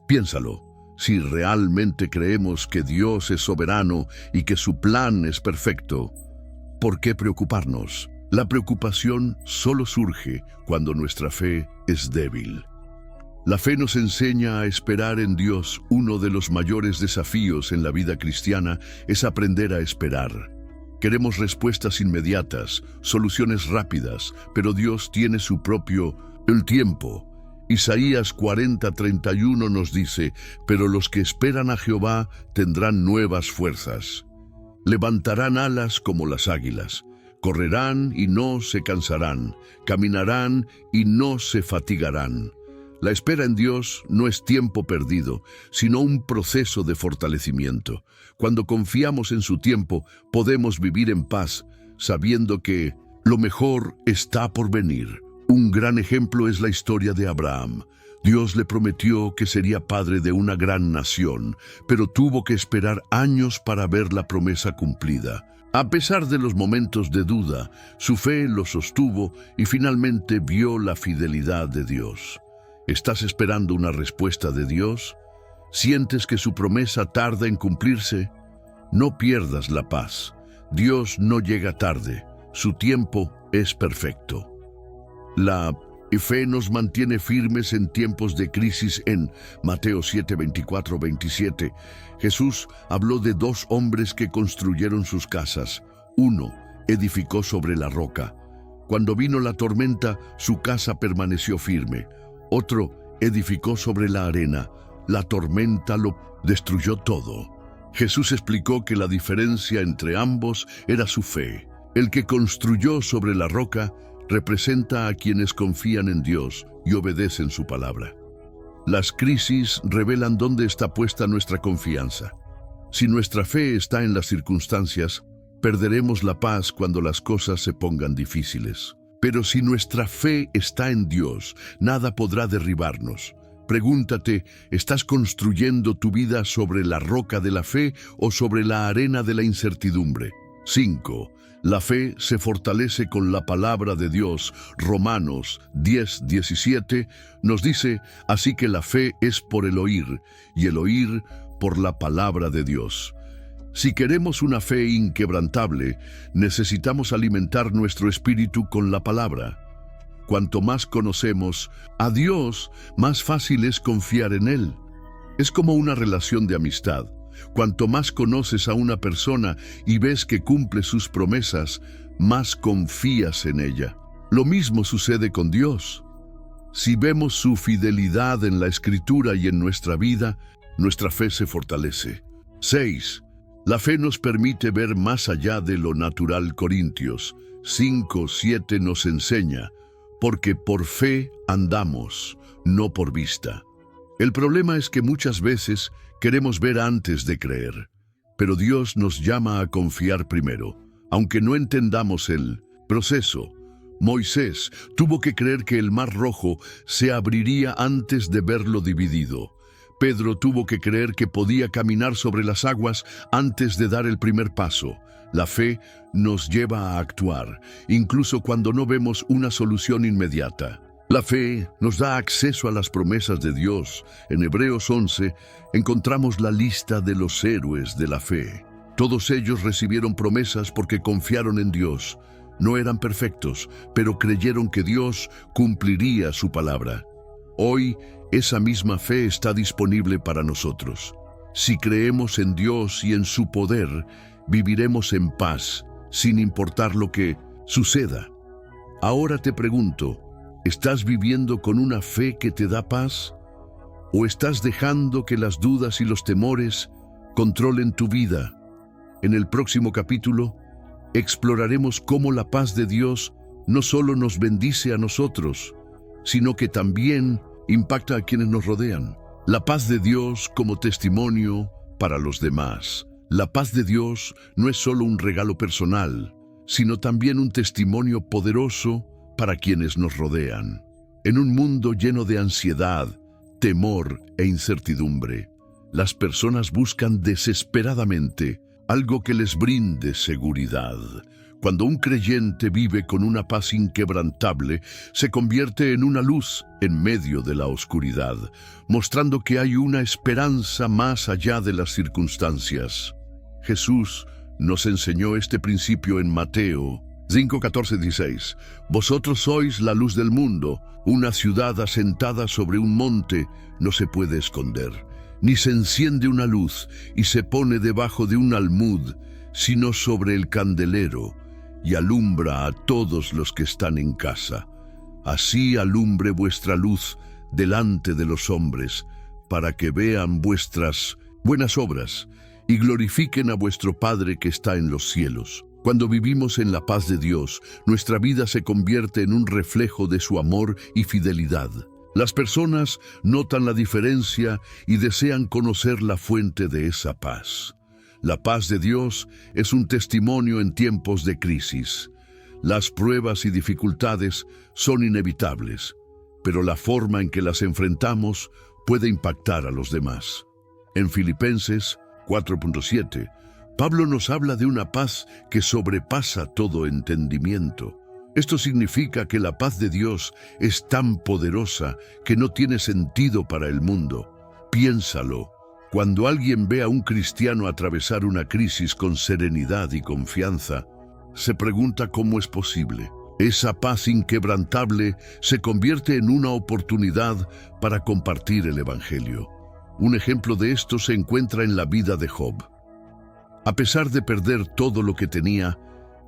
Piénsalo. Si realmente creemos que Dios es soberano y que su plan es perfecto, ¿por qué preocuparnos? La preocupación solo surge cuando nuestra fe es débil. La fe nos enseña a esperar en Dios. Uno de los mayores desafíos en la vida cristiana es aprender a esperar. Queremos respuestas inmediatas, soluciones rápidas, pero Dios tiene su propio tiempo. Isaías 40:31 nos dice, pero los que esperan a Jehová tendrán nuevas fuerzas. Levantarán alas como las águilas. Correrán y no se cansarán, caminarán y no se fatigarán. La espera en Dios no es tiempo perdido, sino un proceso de fortalecimiento. Cuando confiamos en su tiempo, podemos vivir en paz, sabiendo que lo mejor está por venir. Un gran ejemplo es la historia de Abraham. Dios le prometió que sería padre de una gran nación, pero tuvo que esperar años para ver la promesa cumplida. A pesar de los momentos de duda, su fe lo sostuvo y finalmente vio la fidelidad de Dios. ¿Estás esperando una respuesta de Dios? ¿Sientes que su promesa tarda en cumplirse? No pierdas la paz. Dios no llega tarde. Su tiempo es perfecto. La fe nos mantiene firmes en tiempos de crisis. En Mateo 7, 24, 27, Jesús habló de dos hombres que construyeron sus casas. Uno edificó sobre la roca. Cuando vino la tormenta, su casa permaneció firme. Otro edificó sobre la arena. La tormenta lo destruyó todo. Jesús explicó que la diferencia entre ambos era su fe. El que construyó sobre la roca representa a quienes confían en Dios y obedecen su palabra. Las crisis revelan dónde está puesta nuestra confianza. Si nuestra fe está en las circunstancias, perderemos la paz cuando las cosas se pongan difíciles. Pero si nuestra fe está en Dios, nada podrá derribarnos. Pregúntate, ¿estás construyendo tu vida sobre la roca de la fe o sobre la arena de la incertidumbre? 5. La fe se fortalece con la palabra de Dios. Romanos 10, 17 nos dice, así que la fe es por el oír, y el oír por la palabra de Dios. Si queremos una fe inquebrantable, necesitamos alimentar nuestro espíritu con la palabra. Cuanto más conocemos a Dios, más fácil es confiar en Él. Es como una relación de amistad. Cuanto más conoces a una persona y ves que cumple sus promesas, más confías en ella. Lo mismo sucede con Dios. Si vemos su fidelidad en la Escritura y en nuestra vida, nuestra fe se fortalece. 6. La fe nos permite ver más allá de lo natural. Corintios 5, 7 nos enseña, porque por fe andamos, no por vista. El problema es que muchas veces queremos ver antes de creer, pero Dios nos llama a confiar primero, aunque no entendamos el proceso. Moisés tuvo que creer que el Mar Rojo se abriría antes de verlo dividido. Pedro tuvo que creer que podía caminar sobre las aguas antes de dar el primer paso. La fe nos lleva a actuar, incluso cuando no vemos una solución inmediata. La fe nos da acceso a las promesas de Dios. En Hebreos 11 encontramos la lista de los héroes de la fe. Todos ellos recibieron promesas porque confiaron en Dios. No eran perfectos, pero creyeron que Dios cumpliría su palabra. Hoy, esa misma fe está disponible para nosotros. Si creemos en Dios y en su poder, viviremos en paz, sin importar lo que suceda. Ahora te pregunto, ¿estás viviendo con una fe que te da paz? ¿O estás dejando que las dudas y los temores controlen tu vida? En el próximo capítulo, exploraremos cómo la paz de Dios no solo nos bendice a nosotros, sino que también impacta a quienes nos rodean. La paz de Dios como testimonio para los demás. La paz de Dios no es solo un regalo personal, sino también un testimonio poderoso para quienes nos rodean. En un mundo lleno de ansiedad, temor e incertidumbre, las personas buscan desesperadamente algo que les brinde seguridad. Cuando un creyente vive con una paz inquebrantable, se convierte en una luz en medio de la oscuridad, mostrando que hay una esperanza más allá de las circunstancias. Jesús nos enseñó este principio en Mateo 5, 14, 16. Vosotros sois la luz del mundo. Una ciudad asentada sobre un monte no se puede esconder, ni se enciende una luz y se pone debajo de un almud, sino sobre el candelero, y alumbra a todos los que están en casa. Así alumbre vuestra luz delante de los hombres, para que vean vuestras buenas obras y glorifiquen a vuestro Padre que está en los cielos. Cuando vivimos en la paz de Dios, nuestra vida se convierte en un reflejo de su amor y fidelidad. Las personas notan la diferencia y desean conocer la fuente de esa paz. La paz de Dios es un testimonio en tiempos de crisis. Las pruebas y dificultades son inevitables, pero la forma en que las enfrentamos puede impactar a los demás. En Filipenses 4.7, Pablo nos habla de una paz que sobrepasa todo entendimiento. Esto significa que la paz de Dios es tan poderosa que no tiene sentido para el mundo. Piénsalo. Cuando alguien ve a un cristiano atravesar una crisis con serenidad y confianza, se pregunta cómo es posible. Esa paz inquebrantable se convierte en una oportunidad para compartir el Evangelio. Un ejemplo de esto se encuentra en la vida de Job. A pesar de perder todo lo que tenía,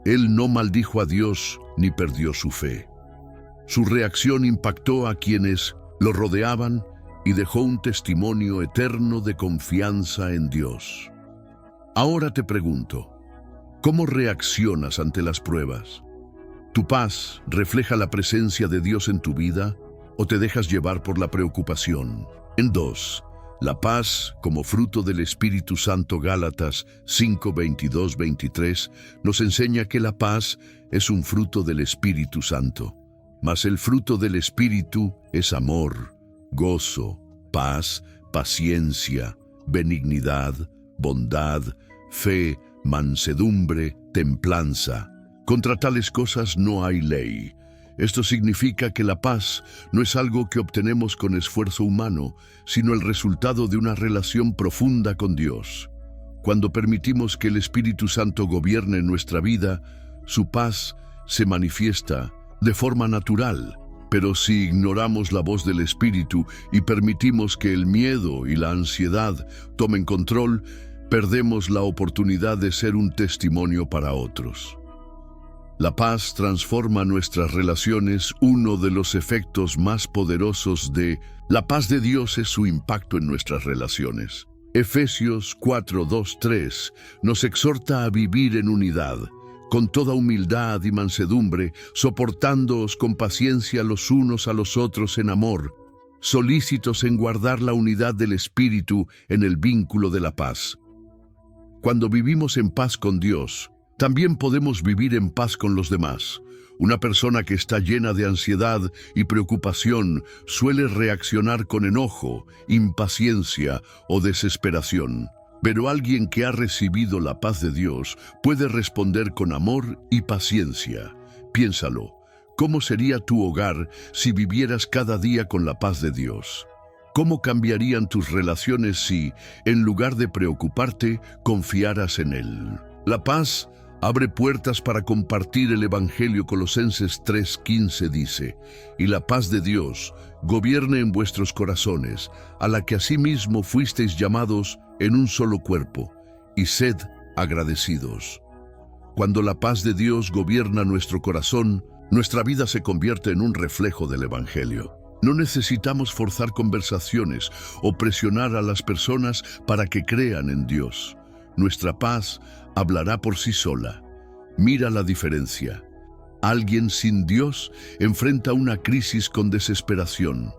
él no maldijo a Dios ni perdió su fe. Su reacción impactó a quienes lo rodeaban y dejó un testimonio eterno de confianza en Dios. Ahora te pregunto, ¿cómo reaccionas ante las pruebas? ¿Tu paz refleja la presencia de Dios en tu vida o te dejas llevar por la preocupación? En 2. La paz como fruto del Espíritu Santo. Gálatas 5:22-23 nos enseña que la paz es un fruto del Espíritu Santo. Mas el fruto del Espíritu es amor, gozo, paz, paciencia, benignidad, bondad, fe, mansedumbre, templanza. Contra tales cosas no hay ley. Esto significa que la paz no es algo que obtenemos con esfuerzo humano, sino el resultado de una relación profunda con Dios. Cuando permitimos que el Espíritu Santo gobierne nuestra vida, su paz se manifiesta de forma natural. Pero si ignoramos la voz del Espíritu y permitimos que el miedo y la ansiedad tomen control, perdemos la oportunidad de ser un testimonio para otros. La paz transforma nuestras relaciones. Uno de los efectos más poderosos de la paz de Dios es su impacto en nuestras relaciones. Efesios 4:2-3 nos exhorta a vivir en unidad, con toda humildad y mansedumbre, soportándoos con paciencia los unos a los otros en amor, solícitos en guardar la unidad del Espíritu en el vínculo de la paz. Cuando vivimos en paz con Dios, también podemos vivir en paz con los demás. Una persona que está llena de ansiedad y preocupación suele reaccionar con enojo, impaciencia o desesperación. Pero alguien que ha recibido la paz de Dios puede responder con amor y paciencia. Piénsalo, ¿cómo sería tu hogar si vivieras cada día con la paz de Dios? ¿Cómo cambiarían tus relaciones si, en lugar de preocuparte, confiaras en Él? La paz abre puertas para compartir el Evangelio. Colosenses 3:15 dice, y la paz de Dios gobierne en vuestros corazones, a la que asimismo fuisteis llamados en un solo cuerpo, y sed agradecidos. Cuando la paz de Dios gobierna nuestro corazón, nuestra vida se convierte en un reflejo del Evangelio. No necesitamos forzar conversaciones o presionar a las personas para que crean en Dios. Nuestra paz hablará por sí sola. Mira la diferencia. Alguien sin Dios enfrenta una crisis con desesperación.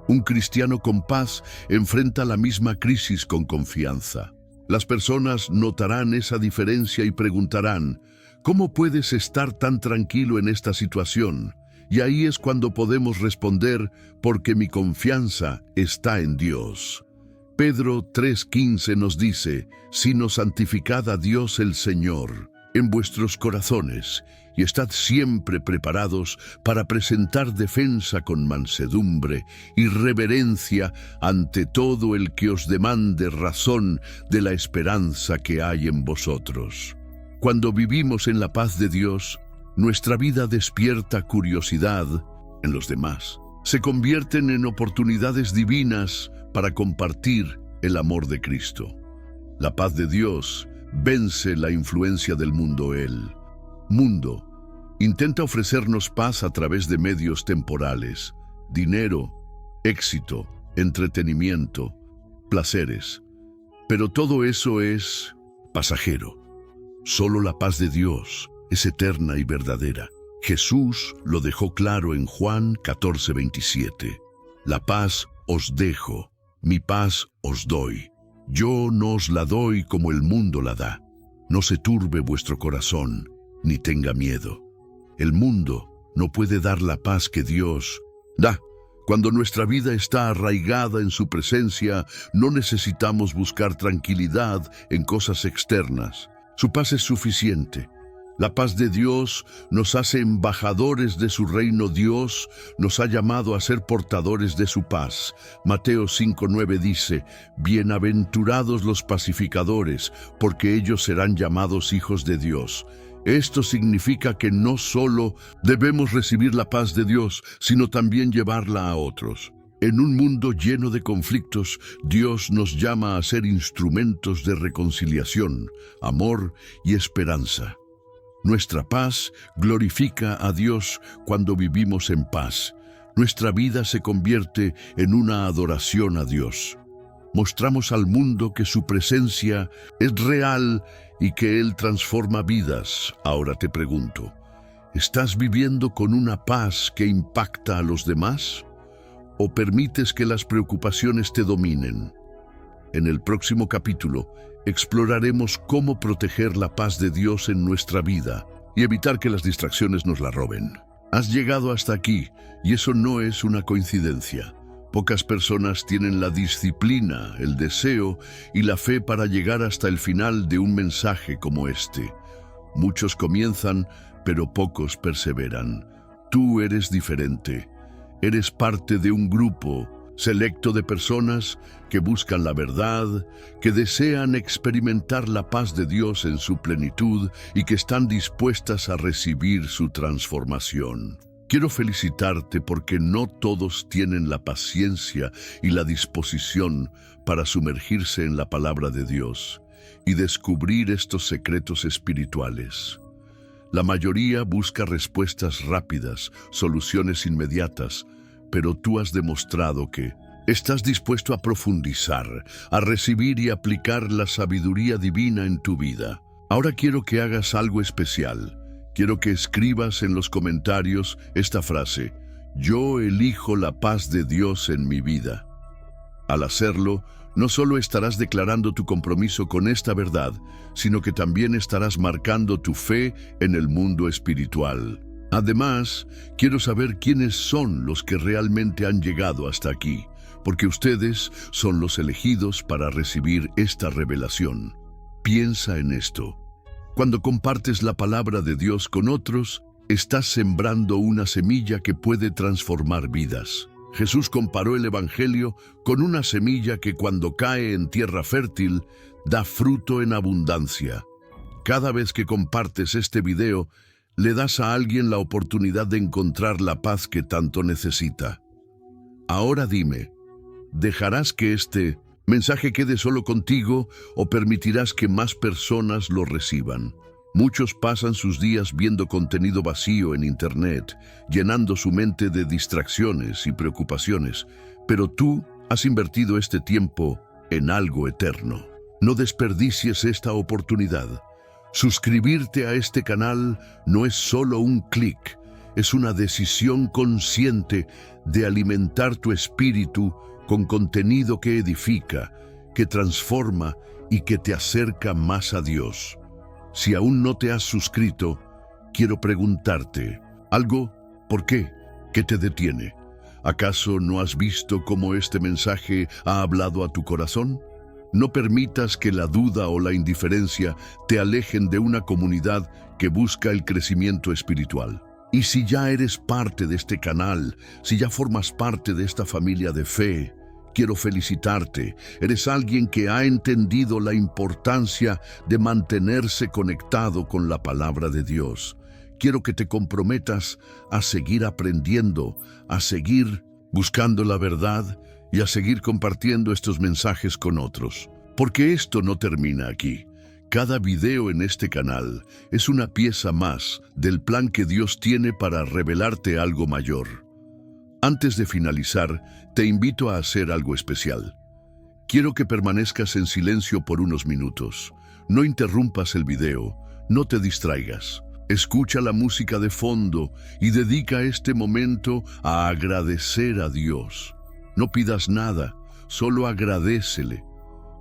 Un cristiano con paz enfrenta la misma crisis con confianza. Las personas notarán esa diferencia y preguntarán, ¿cómo puedes estar tan tranquilo en esta situación? Y ahí es cuando podemos responder, porque mi confianza está en Dios. Pedro 3:15 nos dice, sino santificad a Dios el Señor en vuestros corazones, y estad siempre preparados para presentar defensa con mansedumbre y reverencia ante todo el que os demande razón de la esperanza que hay en vosotros. Cuando vivimos en la paz de Dios, nuestra vida despierta curiosidad en los demás. Se convierten en oportunidades divinas para compartir el amor de Cristo. La paz de Dios vence la influencia del mundo. El mundo intenta ofrecernos paz a través de medios temporales, dinero, éxito, entretenimiento, placeres. Pero todo eso es pasajero. Solo la paz de Dios es eterna y verdadera. Jesús lo dejó claro en Juan 14:27. La paz os dejo, mi paz os doy. Yo no os la doy como el mundo la da. No se turbe vuestro corazón, ni tenga miedo. El mundo no puede dar la paz que Dios da. Cuando nuestra vida está arraigada en su presencia, no necesitamos buscar tranquilidad en cosas externas. Su paz es suficiente. La paz de Dios nos hace embajadores de su reino. Dios nos ha llamado a ser portadores de su paz. Mateo 5:9 dice, bienaventurados los pacificadores, porque ellos serán llamados hijos de Dios. Esto significa que no solo debemos recibir la paz de Dios, sino también llevarla a otros. En un mundo lleno de conflictos, Dios nos llama a ser instrumentos de reconciliación, amor y esperanza. Nuestra paz glorifica a Dios cuando vivimos en paz. Nuestra vida se convierte en una adoración a Dios. Mostramos al mundo que su presencia es real y que Él transforma vidas. Ahora te pregunto, ¿estás viviendo con una paz que impacta a los demás? ¿O permites que las preocupaciones te dominen? En el próximo capítulo, exploraremos cómo proteger la paz de Dios en nuestra vida y evitar que las distracciones nos la roben. Has llegado hasta aquí y eso no es una coincidencia. Pocas personas tienen la disciplina, el deseo y la fe para llegar hasta el final de un mensaje como este. Muchos comienzan, pero pocos perseveran. Tú eres diferente. Eres parte de un grupo selecto de personas que buscan la verdad, que desean experimentar la paz de Dios en su plenitud y que están dispuestas a recibir su transformación. Quiero felicitarte porque no todos tienen la paciencia y la disposición para sumergirse en la palabra de Dios y descubrir estos secretos espirituales. La mayoría busca respuestas rápidas, soluciones inmediatas, pero tú has demostrado que estás dispuesto a profundizar, a recibir y aplicar la sabiduría divina en tu vida. Ahora quiero que hagas algo especial. Quiero que escribas en los comentarios esta frase: yo elijo la paz de Dios en mi vida. Al hacerlo, no solo estarás declarando tu compromiso con esta verdad, sino que también estarás marcando tu fe en el mundo espiritual. Además, quiero saber quiénes son los que realmente han llegado hasta aquí, porque ustedes son los elegidos para recibir esta revelación. Piensa en esto. Cuando compartes la palabra de Dios con otros, estás sembrando una semilla que puede transformar vidas. Jesús comparó el Evangelio con una semilla que cuando cae en tierra fértil, da fruto en abundancia. Cada vez que compartes este video, le das a alguien la oportunidad de encontrar la paz que tanto necesita. Ahora dime, ¿dejarás que este mensaje quede solo contigo o permitirás que más personas lo reciban? Muchos pasan sus días viendo contenido vacío en Internet, llenando su mente de distracciones y preocupaciones, pero tú has invertido este tiempo en algo eterno. No desperdicies esta oportunidad. Suscribirte a este canal no es solo un clic, es una decisión consciente de alimentar tu espíritu con contenido que edifica, que transforma y que te acerca más a Dios. Si aún no te has suscrito, quiero preguntarte algo. ¿Por qué? ¿Qué te detiene? ¿Acaso no has visto cómo este mensaje ha hablado a tu corazón? No permitas que la duda o la indiferencia te alejen de una comunidad que busca el crecimiento espiritual. Y si ya eres parte de este canal, si ya formas parte de esta familia de fe, quiero felicitarte. Eres alguien que ha entendido la importancia de mantenerse conectado con la palabra de Dios. Quiero que te comprometas a seguir aprendiendo, a seguir buscando la verdad y a seguir compartiendo estos mensajes con otros. Porque esto no termina aquí. Cada video en este canal es una pieza más del plan que Dios tiene para revelarte algo mayor. Antes de finalizar, te invito a hacer algo especial. Quiero que permanezcas en silencio por unos minutos. No interrumpas el video, No te distraigas. Escucha la música de fondo y dedica este momento a agradecer a Dios. No pidas nada, solo agradécele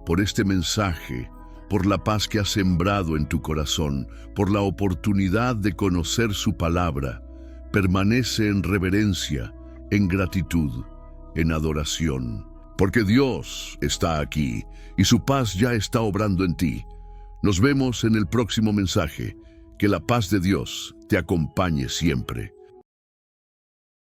por este mensaje, por la paz que ha sembrado en tu corazón, por la oportunidad de conocer su palabra. Permanece en reverencia, en gratitud, en adoración, porque Dios está aquí y su paz ya está obrando en ti. Nos vemos en el próximo mensaje. Que la paz de Dios te acompañe siempre.